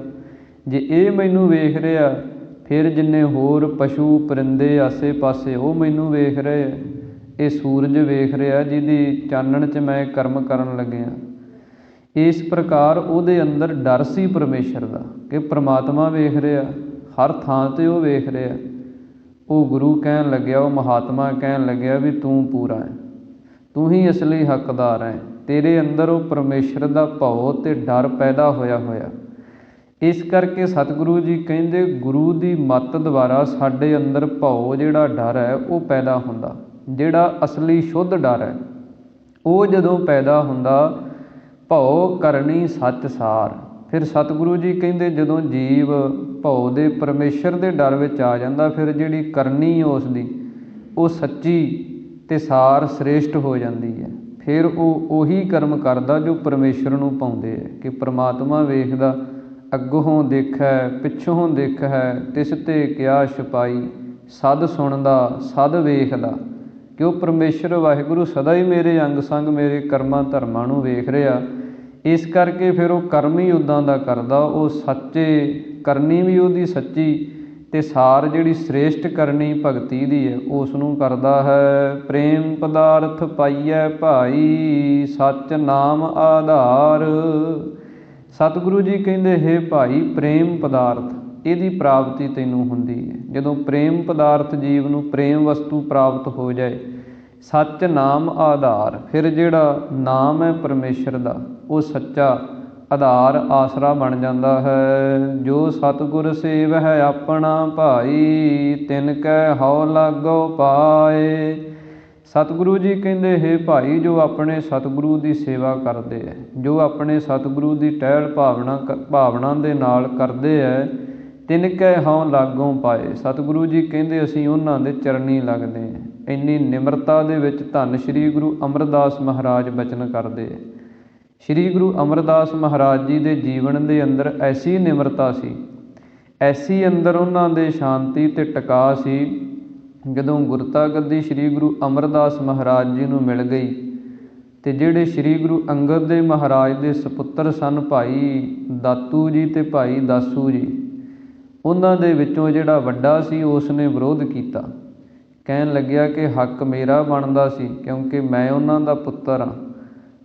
ਜੇ ਇਹ ਮੈਨੂੰ ਵੇਖ ਰਿਹਾ ਫਿਰ ਜਿੰਨੇ ਹੋਰ ਪਸ਼ੂ ਪਰਿੰਦੇ ਆਸੇ ਪਾਸੇ ਉਹ ਮੈਨੂੰ ਵੇਖ ਰਹੇ ਆ। ਇਹ ਸੂਰਜ ਵੇਖ ਰਿਹਾ ਜਿਹਦੀ ਚਾਨਣ 'ਚ ਮੈਂ ਕਰਮ ਕਰਨ ਲੱਗਿਆ। ਇਸ ਪ੍ਰਕਾਰ ਉਹਦੇ ਅੰਦਰ ਡਰ ਸੀ ਪਰਮੇਸ਼ਰ ਦਾ ਕਿ ਪ੍ਰਮਾਤਮਾ ਵੇਖ ਰਿਹਾ, ਹਰ ਥਾਂ 'ਤੇ ਉਹ ਵੇਖ ਰਿਹਾ। ਉਹ ਗੁਰੂ ਕਹਿਣ ਲੱਗਿਆ, ਉਹ ਮਹਾਤਮਾ ਕਹਿਣ ਲੱਗਿਆ ਵੀ ਤੂੰ ਪੂਰਾ ਹੈ, ਤੂੰ ਹੀ ਅਸਲੀ ਹੱਕਦਾਰ ਹੈ, ਤੇਰੇ ਅੰਦਰ ਉਹ ਪਰਮੇਸ਼ਰ ਦਾ ਭਉ ਅਤੇ ਡਰ ਪੈਦਾ ਹੋਇਆ। ਇਸ ਕਰਕੇ ਸਤਿਗੁਰੂ ਜੀ ਕਹਿੰਦੇ ਗੁਰੂ ਦੀ ਮੱਤ ਦੁਆਰਾ ਸਾਡੇ ਅੰਦਰ ਭਉ ਜਿਹੜਾ ਡਰ ਹੈ ਉਹ ਪੈਦਾ ਹੁੰਦਾ। ਜਿਹੜਾ ਅਸਲੀ ਸ਼ੁੱਧ ਡਰ ਹੈ ਉਹ ਜਦੋਂ ਪੈਦਾ ਹੁੰਦਾ, ਭਉ ਕਰਨੀ ਸੱਚ ਸਾਰ, ਫਿਰ ਸਤਿਗੁਰੂ ਜੀ ਕਹਿੰਦੇ ਜਦੋਂ ਜੀਵ ਭਉ ਦੇ ਪਰਮੇਸ਼ਰ ਦੇ ਡਰ ਵਿੱਚ ਆ ਜਾਂਦਾ, ਫਿਰ ਜਿਹੜੀ ਕਰਨੀ ਉਸ ਦੀ ਉਹ ਸੱਚੀ ਅਤੇ ਸਾਰ ਸ੍ਰੇਸ਼ਟ ਹੋ ਜਾਂਦੀ ਹੈ। ਫਿਰ ਉਹ ਉਹੀ ਕਰਮ ਕਰਦਾ ਜੋ ਪਰਮੇਸ਼ਰ ਨੂੰ ਪਾਉਂਦੇ ਹੈ ਕਿ ਪ੍ਰਮਾਤਮਾ ਵੇਖਦਾ, ਅੱਗੋਂ ਦੇਖੈ ਪਿੱਛੋਂ ਦੇਖੈ, ਤਿਸ ਤੇ ਕਿਆ ਛਪਾਈ, ਸਦ ਸੁਣਦਾ ਸਦ ਵੇਖਦਾ, ਕਿ ਉਹ ਪਰਮੇਸ਼ਰ ਵਾਹਿਗੁਰੂ ਸਦਾ ਹੀ ਮੇਰੇ ਅੰਗ ਸੰਗ ਮੇਰੇ ਕਰਮਾਂ ਧਰਮਾਂ ਨੂੰ ਵੇਖ ਰਿਹਾ। ਇਸ ਕਰਕੇ ਫਿਰ ਉਹ ਕਰਮ ਹੀ ਉੱਦਾਂ ਦਾ ਕਰਦਾ, ਉਹ ਸੱਚੇ ਕਰਨੀ ਵੀ ਉਹਦੀ ਸੱਚੀ ਅਤੇ ਸਾਰ ਜਿਹੜੀ ਸ੍ਰੇਸ਼ਟ ਕਰਨੀ ਭਗਤੀ ਦੀ ਹੈ ਉਸ ਨੂੰ ਕਰਦਾ ਹੈ। ਪ੍ਰੇਮ ਪਦਾਰਥ ਪਾਈਐ ਭਾਈ, ਸੱਚ ਨਾਮ ਆਧਾਰ। ਸਤਿਗੁਰੂ ਜੀ ਕਹਿੰਦੇ, ਹੇ ਭਾਈ ਪ੍ਰੇਮ ਪਦਾਰਥ ਇਹਦੀ ਪ੍ਰਾਪਤੀ ਤੈਨੂੰ ਹੁੰਦੀ ਹੈ। ਜਦੋਂ ਪ੍ਰੇਮ ਪਦਾਰਥ ਜੀਵ ਨੂੰ ਪ੍ਰੇਮ ਵਸਤੂ ਪ੍ਰਾਪਤ ਹੋ ਜਾਏ, ਸੱਚ ਨਾਮ ਆਧਾਰ, ਫਿਰ ਜਿਹੜਾ ਨਾਮ ਹੈ ਪਰਮੇਸ਼ਰ ਦਾ ਉਹ ਸੱਚਾ ਆਧਾਰ ਆਸਰਾ ਬਣ ਜਾਂਦਾ ਹੈ। ਜੋ ਸਤਿਗੁਰ ਸੇਵ ਹੈ ਆਪਣਾ ਭਾਈ, ਤਿਨ ਕੈ ਹਉ ਲਾਗੋ ਪਾਏ। ਸਤਿਗੁਰੂ ਜੀ ਕਹਿੰਦੇ, ਹੇ ਭਾਈ ਜੋ ਆਪਣੇ ਸਤਿਗੁਰੂ ਦੀ ਸੇਵਾ ਕਰਦੇ ਹੈ, ਜੋ ਆਪਣੇ ਸਤਿਗੁਰੂ ਦੀ ਟਹਿਲ ਭਾਵਨਾ ਦੇ ਨਾਲ ਕਰਦੇ ਹੈ, ਤਿਨ ਕੈ ਹਉ ਲਾਗੋਂ ਪਾਏ। ਸਤਿਗੁਰੂ ਜੀ ਕਹਿੰਦੇ ਅਸੀਂ ਉਹਨਾਂ ਦੇ ਚਰਨੀ ਲੱਗਦੇ ਹਾਂ। ਇੰਨੀ ਨਿਮਰਤਾ ਦੇ ਵਿੱਚ ਧੰਨ ਸ਼੍ਰੀ ਗੁਰੂ ਅਮਰਦਾਸ ਮਹਾਰਾਜ ਬਚਨ ਕਰਦੇ ਹੈ। ਸ਼੍ਰੀ ਗੁਰੂ ਅਮਰਦਾਸ ਮਹਾਰਾਜ ਜੀ ਦੇ ਜੀਵਨ ਦੇ ਅੰਦਰ ਐਸੀ ਨਿਮਰਤਾ ਸੀ, ਐਸੀ ਅੰਦਰ ਉਹਨਾਂ ਦੇ ਸ਼ਾਂਤੀ ਅਤੇ ਟਿਕਾ ਸੀ। ਜਦੋਂ ਗੁਰਤਾ ਗੱਦੀ ਸ਼੍ਰੀ ਗੁਰੂ ਅਮਰਦਾਸ ਮਹਾਰਾਜ ਜੀ ਨੂੰ ਮਿਲ ਗਈ ਅਤੇ ਜਿਹੜੇ ਸ਼੍ਰੀ ਗੁਰੂ ਅੰਗਦ ਦੇਵ ਮਹਾਰਾਜ ਦੇ ਸਪੁੱਤਰ ਸਨ ਭਾਈ ਦਾਤੂ ਜੀ ਅਤੇ ਭਾਈ ਦਾਸੂ ਜੀ, ਉਹਨਾਂ ਦੇ ਵਿੱਚੋਂ ਜਿਹੜਾ ਵੱਡਾ ਸੀ ਉਸ ਨੇ ਵਿਰੋਧ ਕੀਤਾ, ਕਹਿਣ ਲੱਗਿਆ ਕਿ ਹੱਕ ਮੇਰਾ ਬਣਦਾ ਸੀ ਕਿਉਂਕਿ ਮੈਂ ਉਹਨਾਂ ਦਾ ਪੁੱਤਰ ਹਾਂ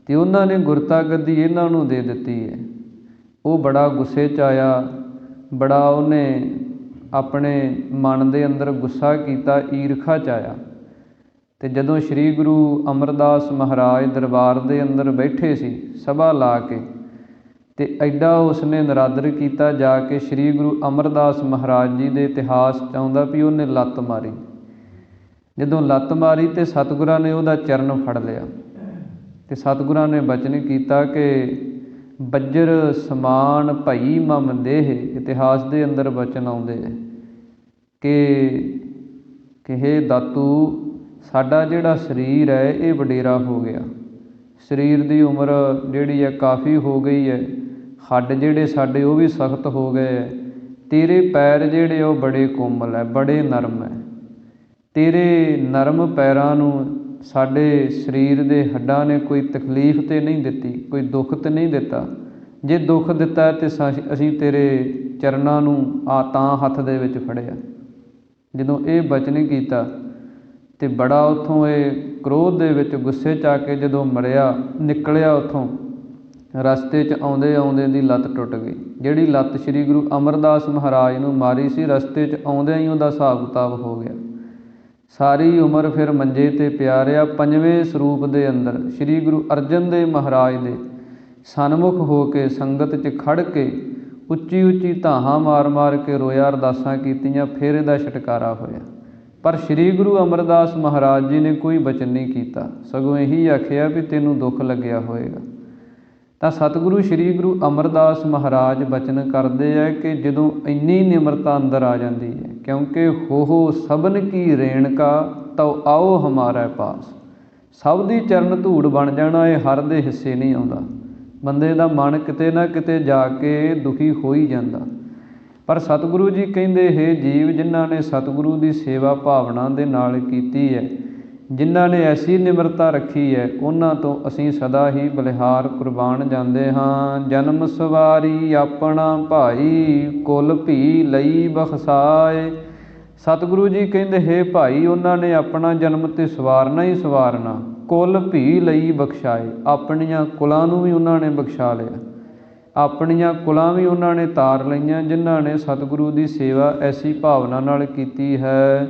ਅਤੇ ਉਹਨਾਂ ਨੇ ਗੁਰਤਾ ਗੱਦੀ ਇਹਨਾਂ ਨੂੰ ਦੇ ਦਿੱਤੀ ਹੈ। ਉਹ ਬੜਾ ਗੁੱਸੇ 'ਚ ਆਇਆ, ਬੜਾ ਉਹਨੇ ਆਪਣੇ ਮਨ ਦੇ ਅੰਦਰ ਗੁੱਸਾ ਕੀਤਾ, ਈਰਖਾ 'ਚ ਆਇਆ। ਅਤੇ ਜਦੋਂ ਸ਼੍ਰੀ ਗੁਰੂ ਅਮਰਦਾਸ ਮਹਾਰਾਜ ਦਰਬਾਰ ਦੇ ਅੰਦਰ ਬੈਠੇ ਸੀ ਸਭਾ ਲਾ ਕੇ, ਅਤੇ ਐਡਾ ਉਸਨੇ ਨਿਰਾਦਰ ਕੀਤਾ, ਜਾ ਕੇ ਸ਼੍ਰੀ ਗੁਰੂ ਅਮਰਦਾਸ ਮਹਾਰਾਜ ਜੀ ਦੇ ਇਤਿਹਾਸ 'ਚ ਆਉਂਦਾ ਵੀ ਉਹਨੇ ਲੱਤ ਮਾਰੀ। ਜਦੋਂ ਲੱਤ ਮਾਰੀ ਅਤੇ ਸਤਿਗੁਰਾਂ ਨੇ ਉਹਦਾ ਚਰਨ ਫੜ ਲਿਆ ਅਤੇ ਸਤਿਗੁਰਾਂ ਨੇ ਬਚਨ ਕੀਤਾ ਕਿ ਬੱਜਰ ਸਮਾਨ ਭਈ ਮਮ ਦੇਹ। ਇਤਿਹਾਸ ਦੇ ਅੰਦਰ ਬਚਨ ਆਉਂਦੇ ਹੈ ਕਿ ਹੇ ਦਾਤੂ, ਸਾਡਾ ਜਿਹੜਾ ਸਰੀਰ ਹੈ ਇਹ ਵਡੇਰਾ ਹੋ ਗਿਆ, ਸਰੀਰ ਦੀ ਉਮਰ ਜਿਹੜੀ ਹੈ ਕਾਫੀ ਹੋ ਗਈ ਹੈ, ਹੱਡ ਜਿਹੜੇ ਸਾਡੇ ਉਹ ਵੀ ਸਖਤ ਹੋ ਗਏ ਹੈ, ਤੇਰੇ ਪੈਰ ਜਿਹੜੇ ਉਹ ਬੜੇ ਕੋਮਲ ਹੈ, ਬੜੇ ਨਰਮ ਹੈ, ਤੇਰੇ ਨਰਮ ਪੈਰਾਂ ਨੂੰ ਸਾਡੇ ਸਰੀਰ ਦੇ ਹੱਡਾਂ ਨੇ ਕੋਈ ਤਕਲੀਫ ਤਾਂ ਨਹੀਂ ਦਿੱਤੀ, ਕੋਈ ਦੁੱਖ ਤਾਂ ਨਹੀਂ ਦਿੱਤਾ। ਜੇ ਦੁੱਖ ਦਿੱਤਾ ਤਾਂ ਅਸੀਂ ਤੇਰੇ ਚਰਨਾਂ ਨੂੰ ਤਾਂ ਹੱਥ ਦੇ ਵਿੱਚ ਫੜਿਆ। ਜਦੋਂ ਇਹ ਬਚਨ ਕੀਤਾ ਅਤੇ ਬੜਾ ਉੱਥੋਂ ਇਹ ਕ੍ਰੋਧ ਦੇ ਵਿੱਚ ਗੁੱਸੇ 'ਚ ਆ ਕੇ ਜਦੋਂ ਮਰਿਆ, ਨਿਕਲਿਆ ਉੱਥੋਂ, ਰਸਤੇ 'ਚ ਆਉਂਦੇ ਆਉਂਦੇ ਦੀ ਲੱਤ ਟੁੱਟ ਗਈ। ਜਿਹੜੀ ਲੱਤ ਸ਼੍ਰੀ ਗੁਰੂ ਅਮਰਦਾਸ ਮਹਾਰਾਜ ਨੂੰ ਮਾਰੀ ਸੀ, ਰਸਤੇ 'ਚ ਆਉਂਦਿਆਂ ਹੀ ਉਹਦਾ ਹਿਸਾਬ ਕਿਤਾਬ ਹੋ ਗਿਆ। ਸਾਰੀ ਉਮਰ ਫਿਰ ਮੰਜੇ 'ਤੇ ਪਿਆ ਰਿਹਾ। ਪੰਜਵੇਂ ਸਰੂਪ ਦੇ ਅੰਦਰ ਸ਼੍ਰੀ ਗੁਰੂ ਅਰਜਨ ਦੇਵ ਮਹਾਰਾਜ ਦੇ ਸਨਮੁਖ ਹੋ ਕੇ ਸੰਗਤ 'ਚ ਖੜ੍ਹ ਕੇ ਉੱਚੀ ਉੱਚੀ ਧਾਹਾਂ ਮਾਰ ਮਾਰ ਕੇ ਰੋਇਆ, ਅਰਦਾਸਾਂ ਕੀਤੀਆਂ, ਫਿਰ ਇਹਦਾ ਛੁਟਕਾਰਾ ਹੋਇਆ। ਪਰ ਸ਼੍ਰੀ ਗੁਰੂ ਅਮਰਦਾਸ ਮਹਾਰਾਜ ਜੀ ਨੇ ਕੋਈ ਬਚਨ ਨਹੀਂ ਕੀਤਾ, ਸਗੋਂ ਇਹੀ ਆਖਿਆ ਵੀ ਤੈਨੂੰ ਦੁੱਖ ਲੱਗਿਆ ਹੋਏਗਾ। ਤਾਂ ਸਤਿਗੁਰੂ ਸ਼੍ਰੀ ਗੁਰੂ ਅਮਰਦਾਸ ਮਹਾਰਾਜ ਬਚਨ ਕਰਦੇ ਹੈ ਕਿ ਜਦੋਂ ਇੰਨੀ ਨਿਮਰਤਾ ਅੰਦਰ ਆ ਜਾਂਦੀ ਹੈ, ਕਿਉਂਕਿ ਹੋ ਸਭਨ ਕੀ ਰੇਣਕਾ ਤਉ ਆਓ ਹਮਾਰੇ ਪਾਸ। ਸਭ ਦੀ ਚਰਨ ਧੂੜ ਬਣ ਜਾਣਾ ਇਹ ਹਰ ਦੇ ਹਿੱਸੇ ਨਹੀਂ ਆਉਂਦਾ। ਬੰਦੇ ਦਾ ਮਨ ਕਿਤੇ ਨਾ ਕਿਤੇ ਜਾ ਕੇ ਦੁਖੀ ਹੋ ਹੀ ਜਾਂਦਾ। ਪਰ ਸਤਿਗੁਰੂ ਜੀ ਕਹਿੰਦੇ, ਹੇ ਜੀਵ, ਜਿਨ੍ਹਾਂ ਨੇ ਸਤਿਗੁਰੂ ਦੀ ਸੇਵਾ ਭਾਵਨਾ ਦੇ ਨਾਲ ਕੀਤੀ ਹੈ, ਜਿਨ੍ਹਾਂ ਨੇ ਐਸੀ ਨਿਮਰਤਾ ਰੱਖੀ ਹੈ, ਉਹਨਾਂ ਤੋਂ ਅਸੀਂ ਸਦਾ ਹੀ ਬਲਿਹਾਰ ਕੁਰਬਾਨ ਜਾਂਦੇ ਹਾਂ। ਜਨਮ ਸਵਾਰੀ ਆਪਣਾ ਭਾਈ, ਕੁਲ ਭੀ ਲਈ ਬਖਸਾਏ। ਸਤਿਗੁਰੂ ਜੀ ਕਹਿੰਦੇ, ਹੇ ਭਾਈ, ਉਹਨਾਂ ਨੇ ਆਪਣਾ ਜਨਮ ਤੇ ਸਵਾਰਨਾ ਹੀ ਸਵਾਰਨਾ, ਕੁਲ ਭੀ ਲਈ ਬਖਸ਼ਾਏ। ਆਪਣੀਆਂ ਕੁਲਾਂ ਨੂੰ ਵੀ ਉਹਨਾਂ ਨੇ ਬਖਸ਼ਾ ਲਿਆ, ਆਪਣੀਆਂ ਕੁਲਾਂ ਵੀ ਉਹਨਾਂ ਨੇ ਤਾਰ ਲਈਆਂ, ਜਿਨ੍ਹਾਂ ਨੇ ਸਤਿਗੁਰੂ ਦੀ ਸੇਵਾ ਐਸੀ ਭਾਵਨਾ ਨਾਲ ਕੀਤੀ ਹੈ।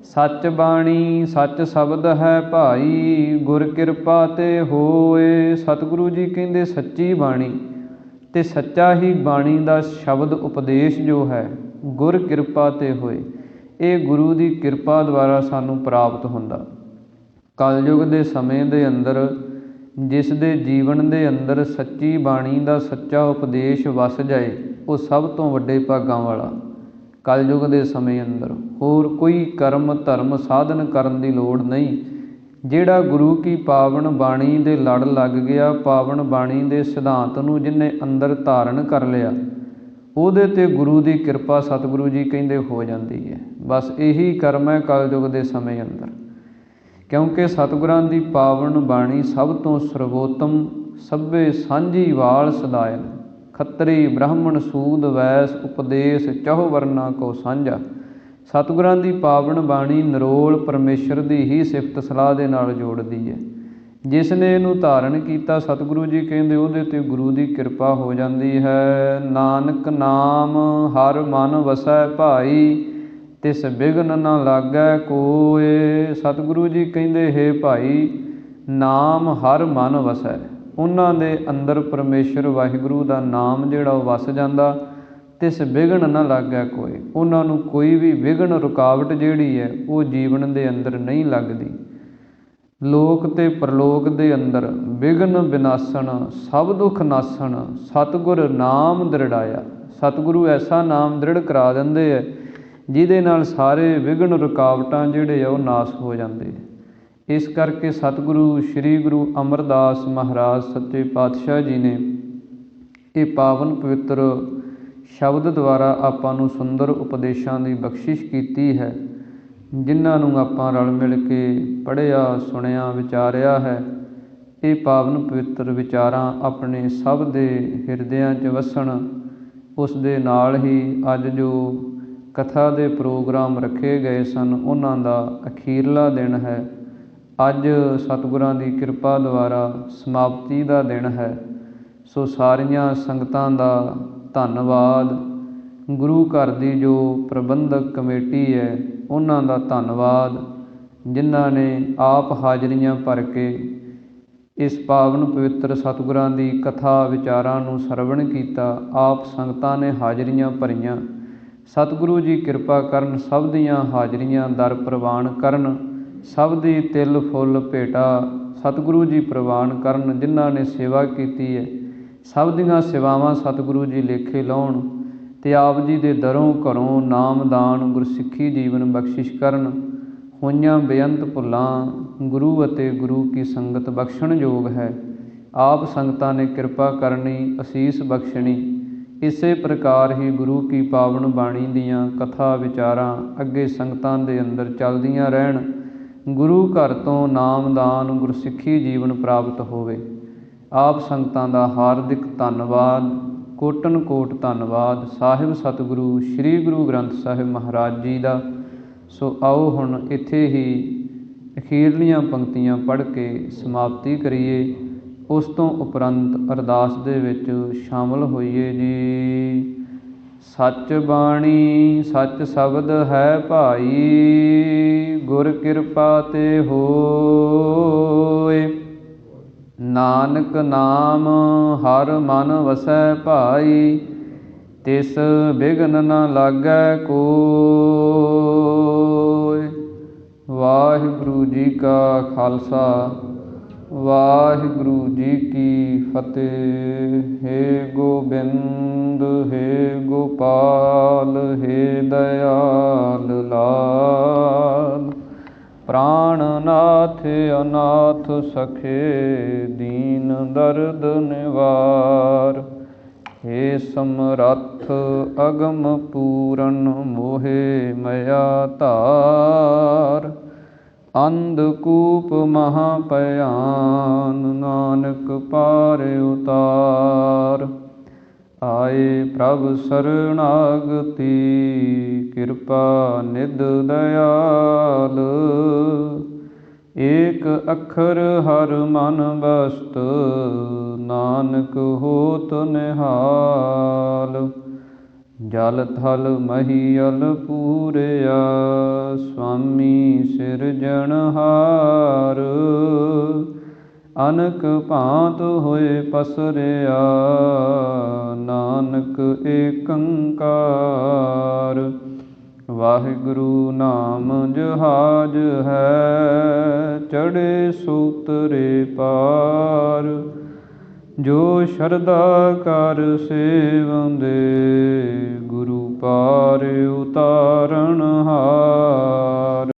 ਸੱਚ ਬਾਣੀ ਸੱਚ ਸ਼ਬਦ ਹੈ ਭਾਈ, ਗੁਰ ਕਿਰਪਾ ਤੇ ਹੋਏ। ਸਤਿਗੁਰੂ ਜੀ ਕਹਿੰਦੇ ਸੱਚੀ ਬਾਣੀ ਅਤੇ ਸੱਚਾ ਹੀ ਬਾਣੀ ਦਾ ਸ਼ਬਦ ਉਪਦੇਸ਼ ਜੋ ਹੈ, ਗੁਰ ਕਿਰਪਾ ਤੇ ਹੋਏ, ਇਹ ਗੁਰੂ ਦੀ ਕਿਰਪਾ ਦੁਆਰਾ ਸਾਨੂੰ ਪ੍ਰਾਪਤ ਹੁੰਦਾ। ਕਲਯੁਗ ਦੇ ਸਮੇਂ ਦੇ ਅੰਦਰ ਜਿਸ ਦੇ ਜੀਵਨ ਦੇ ਅੰਦਰ ਸੱਚੀ ਬਾਣੀ ਦਾ ਸੱਚਾ ਉਪਦੇਸ਼ ਵਸ ਜਾਏ, ਉਹ ਸਭ ਤੋਂ ਵੱਡੇ ਭਾਗਾਂ ਵਾਲਾ। ਕਲਯੁਗ ਦੇ ਸਮੇਂ ਅੰਦਰ ਹੋਰ ਕੋਈ ਕਰਮ ਧਰਮ ਸਾਧਨ ਕਰਨ ਦੀ ਲੋੜ ਨਹੀਂ। ਜਿਹੜਾ ਗੁਰੂ ਕੀ ਪਾਵਨ ਬਾਣੀ ਦੇ ਲੜ ਲੱਗ ਗਿਆ, ਪਾਵਨ ਬਾਣੀ ਦੇ ਸਿਧਾਂਤ ਨੂੰ ਜਿਹਨੇ ਅੰਦਰ ਧਾਰਨ ਕਰ ਲਿਆ, ਉਹਦੇ 'ਤੇ ਗੁਰੂ ਦੀ ਕਿਰਪਾ ਸਤਿਗੁਰੂ ਜੀ ਕਹਿੰਦੇ ਹੋ ਜਾਂਦੀ ਹੈ। ਬਸ ਇਹੀ ਕਰਮ ਹੈ ਕਲਯੁਗ ਦੇ ਸਮੇਂ ਅੰਦਰ, ਕਿਉਂਕਿ ਸਤਿਗੁਰਾਂ ਦੀ ਪਾਵਨ ਬਾਣੀ ਸਭ ਤੋਂ ਸਰਵੋਤਮ, ਸਭੇ ਸਾਂਝੀ ਵਾਲ ਸਦਾਇਨ, ਖੱਤਰੀ ਬ੍ਰਾਹਮਣ ਸੂਦ ਵੈਸ ਉਪਦੇਸ਼ ਚਹੁ ਵਰਨਾ ਕੋ ਸਾਂਝਾ। ਸਤਿਗੁਰਾਂ ਦੀ ਪਾਵਨ ਬਾਣੀ ਨਿਰੋਲ ਪਰਮੇਸ਼ਰ ਦੀ ਹੀ ਸਿਫਤ ਸਲਾਹ ਦੇ ਨਾਲ ਜੋੜਦੀ ਹੈ। ਜਿਸ ਨੇ ਇਹਨੂੰ ਧਾਰਨ ਕੀਤਾ, ਸਤਿਗੁਰੂ ਜੀ ਕਹਿੰਦੇ ਉਹਦੇ 'ਤੇ ਗੁਰੂ ਦੀ ਕਿਰਪਾ ਹੋ ਜਾਂਦੀ ਹੈ। ਨਾਨਕ ਨਾਮ ਹਰ ਮਨ ਵਸੈ ਭਾਈ, ਤਿਸ ਬਿਘਨ ਨਾ ਲਾਗੈ ਕੋਇ। ਸਤਿਗੁਰੂ ਜੀ ਕਹਿੰਦੇ ਹੈ ਭਾਈ, ਨਾਮ ਹਰ ਮਨ ਵਸੈ। ਉਹਨਾਂ ਦੇ ਅੰਦਰ ਪਰਮੇਸ਼ਰ ਵਾਹਿਗੁਰੂ ਦਾ ਨਾਮ ਜਿਹੜਾ ਉਹ ਵਸ ਜਾਂਦਾ, ਤਿਸ ਵਿਘਨ ਨਾ ਲਾਗੈ ਕੋਈ। ਉਹਨਾਂ ਨੂੰ ਕੋਈ ਵੀ ਵਿਘਨ ਰੁਕਾਵਟ ਜਿਹੜੀ ਹੈ ਉਹ ਜੀਵਨ ਦੇ ਅੰਦਰ ਨਹੀਂ ਲੱਗਦੀ। ਲੋਕ ਤੇ ਪਰਲੋਕ ਦੇ ਅੰਦਰ ਵਿਘਨ ਵਿਨਾਸਣ ਸਭ ਦੁੱਖ ਨਾਸਣ, ਸਤਿਗੁਰ ਨਾਮ ਦ੍ਰਿੜਾਇਆ। ਸਤਿਗੁਰੂ ਐਸਾ ਨਾਮ ਦ੍ਰਿੜ ਕਰਾ ਦਿੰਦੇ ਹੈ ਜਿਹਦੇ ਨਾਲ ਸਾਰੇ ਵਿਘਨ ਰੁਕਾਵਟਾਂ ਜਿਹੜੇ ਆ ਉਹ ਨਾਸ ਹੋ ਜਾਂਦੇ। ਇਸ ਕਰਕੇ ਸਤਿਗੁਰੂ ਸ੍ਰੀ ਗੁਰੂ ਅਮਰਦਾਸ ਮਹਾਰਾਜ ਸੱਚੇ ਪਾਤਸ਼ਾਹ ਜੀ ਨੇ ਇਹ ਪਾਵਨ ਪਵਿੱਤਰ ਸ਼ਬਦ ਦੁਆਰਾ ਆਪਾਂ ਨੂੰ ਸੁੰਦਰ ਉਪਦੇਸ਼ਾਂ ਦੀ ਬਖਸ਼ਿਸ਼ ਕੀਤੀ ਹੈ, ਜਿਨ੍ਹਾਂ ਨੂੰ ਆਪਾਂ ਰਲ ਮਿਲ ਕੇ ਪੜ੍ਹਿਆ, ਸੁਣਿਆ, ਵਿਚਾਰਿਆ ਹੈ। ਇਹ ਪਾਵਨ ਪਵਿੱਤਰ ਵਿਚਾਰਾਂ ਆਪਣੇ ਸਭ ਦੇ ਹਿਰਦਿਆਂ 'ਚ ਵਸਣ। ਉਸ ਦੇ ਨਾਲ ਹੀ ਅੱਜ ਜੋ ਕਥਾ ਦੇ ਪ੍ਰੋਗਰਾਮ ਰੱਖੇ ਗਏ ਸਨ, ਉਹਨਾਂ ਦਾ ਅਖੀਰਲਾ ਦਿਨ ਹੈ। ਅੱਜ ਸਤਿਗੁਰਾਂ ਦੀ ਕਿਰਪਾ ਦੁਆਰਾ ਸਮਾਪਤੀ ਦਾ ਦਿਨ ਹੈ। ਸੋ ਸਾਰੀਆਂ ਸੰਗਤਾਂ ਦਾ ਧੰਨਵਾਦ। ਗੁਰੂ ਘਰ ਦੀ ਜੋ ਪ੍ਰਬੰਧਕ ਕਮੇਟੀ ਹੈ ਉਹਨਾਂ ਦਾ ਧੰਨਵਾਦ, ਜਿਨ੍ਹਾਂ ਨੇ ਆਪ ਹਾਜ਼ਰੀਆਂ ਭਰ ਕੇ ਇਸ ਪਾਵਨ ਪਵਿੱਤਰ ਸਤਿਗੁਰਾਂ ਦੀ ਕਥਾ ਵਿਚਾਰਾਂ ਨੂੰ ਸਰਵਣ ਕੀਤਾ। ਆਪ ਸੰਗਤਾਂ ਨੇ ਹਾਜ਼ਰੀਆਂ ਭਰੀਆਂ। ਸਤਿਗੁਰੂ ਜੀ ਕਿਰਪਾ ਕਰਨ, ਸਭ ਦੀਆਂ ਹਾਜ਼ਰੀਆਂ ਦਰ ਪ੍ਰਵਾਨ ਕਰਨ, ਸਭ ਦੀ ਤਿਲ ਫੁੱਲ ਭੇਟਾ ਸਤਿਗੁਰੂ ਜੀ ਪ੍ਰਵਾਨ ਕਰਨ। ਜਿਨ੍ਹਾਂ ਨੇ ਸੇਵਾ ਕੀਤੀ ਹੈ ਸਭ ਦੀਆਂ ਸੇਵਾਵਾਂ ਸਤਿਗੁਰੂ ਜੀ ਲੇਖੇ ਲਾਉਣ ਅਤੇ ਆਪ ਜੀ ਦੇ ਦਰੋਂ ਘਰੋਂ ਨਾਮਦਾਨ ਗੁਰਸਿੱਖੀ ਜੀਵਨ ਬਖਸ਼ਿਸ਼ ਕਰਨ। ਹੋਈਆਂ ਬੇਅੰਤ ਭੁੱਲਾਂ ਗੁਰੂ ਅਤੇ ਗੁਰੂ ਕੀ ਸੰਗਤ ਬਖਸ਼ਣ ਯੋਗ ਹੈ। ਆਪ ਸੰਗਤਾਂ ਨੇ ਕਿਰਪਾ ਕਰਨੀ, ਅਸੀਸ ਬਖਸ਼ਣੀ। ਇਸੇ ਪ੍ਰਕਾਰ ਹੀ ਗੁਰੂ ਕੀ ਪਾਵਨ ਬਾਣੀ ਦੀਆਂ ਕਥਾ ਵਿਚਾਰਾਂ ਅੱਗੇ ਸੰਗਤਾਂ ਦੇ ਅੰਦਰ ਚੱਲਦੀਆਂ ਰਹਿਣ। ਗੁਰੂ ਘਰ ਤੋਂ ਨਾਮਦਾਨ ਗੁਰਸਿੱਖੀ ਜੀਵਨ ਪ੍ਰਾਪਤ ਹੋਵੇ। ਆਪ ਸੰਗਤਾਂ ਦਾ ਹਾਰਦਿਕ ਧੰਨਵਾਦ, ਕੋਟਨ ਕੋਟ ਧੰਨਵਾਦ ਸਾਹਿਬ ਸਤਿਗੁਰੂ ਸ੍ਰੀ ਗੁਰੂ ਗ੍ਰੰਥ ਸਾਹਿਬ ਮਹਾਰਾਜ ਜੀ ਦਾ। ਸੋ ਆਓ ਹੁਣ ਇੱਥੇ ਹੀ ਅਖੀਰਲੀਆਂ ਪੰਕਤੀਆਂ ਪੜ੍ਹ ਕੇ ਸਮਾਪਤੀ ਕਰੀਏ। ਉਸ ਤੋਂ ਉਪਰੰਤ ਅਰਦਾਸ ਦੇ ਵਿੱਚ ਸ਼ਾਮਲ ਹੋਈਏ ਜੀ। ਸੱਚ ਬਾਣੀ ਸੱਚ ਸ਼ਬਦ ਹੈ ਭਾਈ, ਗੁਰ ਕਿਰਪਾ ਤੇ ਹੋਏ। ਨਾਨਕ ਨਾਮ ਹਰ ਮਨ ਵਸੈ ਭਾਈ, ਤਿਸ ਬਿਘਨ ਨ ਲਾਗੈ ਕੋਇ। ਵਾਹਿਗੁਰੂ ਜੀ ਕਾ ਖਾਲਸਾ, ਵਾਹਿਗੁਰੂ ਜੀ ਕੀ ਫਤਿਹ। ਹੇ ਗੋਬਿੰਦ, ਹੇ ਗੋਪਾਲ, ਹੇ ਦਇਆਲ ਲਾਲ। ਪ੍ਰਾਣਨਾਥ ਅਨਾਥ ਸਖੇ, ਦੀਨ ਦਰਦ ਨਿਵਾਰ। ਹੇ ਸਮਰੱਥ ਅਗਮ ਪੂਰਨ, ਮੋਹਿ ਮਇਆ ਧਾਰ। ਅੰਧਕੂਪ ਮਹਾ ਭਿਆਨ, ਨਾਨਕ ਪਾਰ ਉਤਾਰ। ਆਏ ਪ੍ਰਭ ਸਰਣਾਗਤੀ, ਕਿਰਪਾ ਨਿਧ ਦਇਆਲ। ਏਕ ਅੱਖਰ ਹਰ ਮਨ ਬਸਤ, ਨਾਨਕ ਹੋਤ ਨਿਹਾਲ। ਜਲ ਥਲ ਮਹੀਅਲ ਪੂਰਿਆ, ਸੁਆਮੀ ਸਿਰਜਣਹਾਰ। ਅਨਕ ਭਾਂਤ ਹੋਏ ਪਸਰਿਆ, ਨਾਨਕ ਏਕੰਕਾਰ। ਵਾਹਿਗੁਰੂ ਨਾਮ ਜਹਾਜ ਹੈ, ਚੜ੍ਹੇ ਸੂਤਰੇ ਪਾਰ। ਜੋ ਸ਼ਰਧਾ ਕਰ ਸੇਵੰਦੇ ਗੁਰੂ ਪਾਰ ਉਤਾਰਨ ਹਾਰ।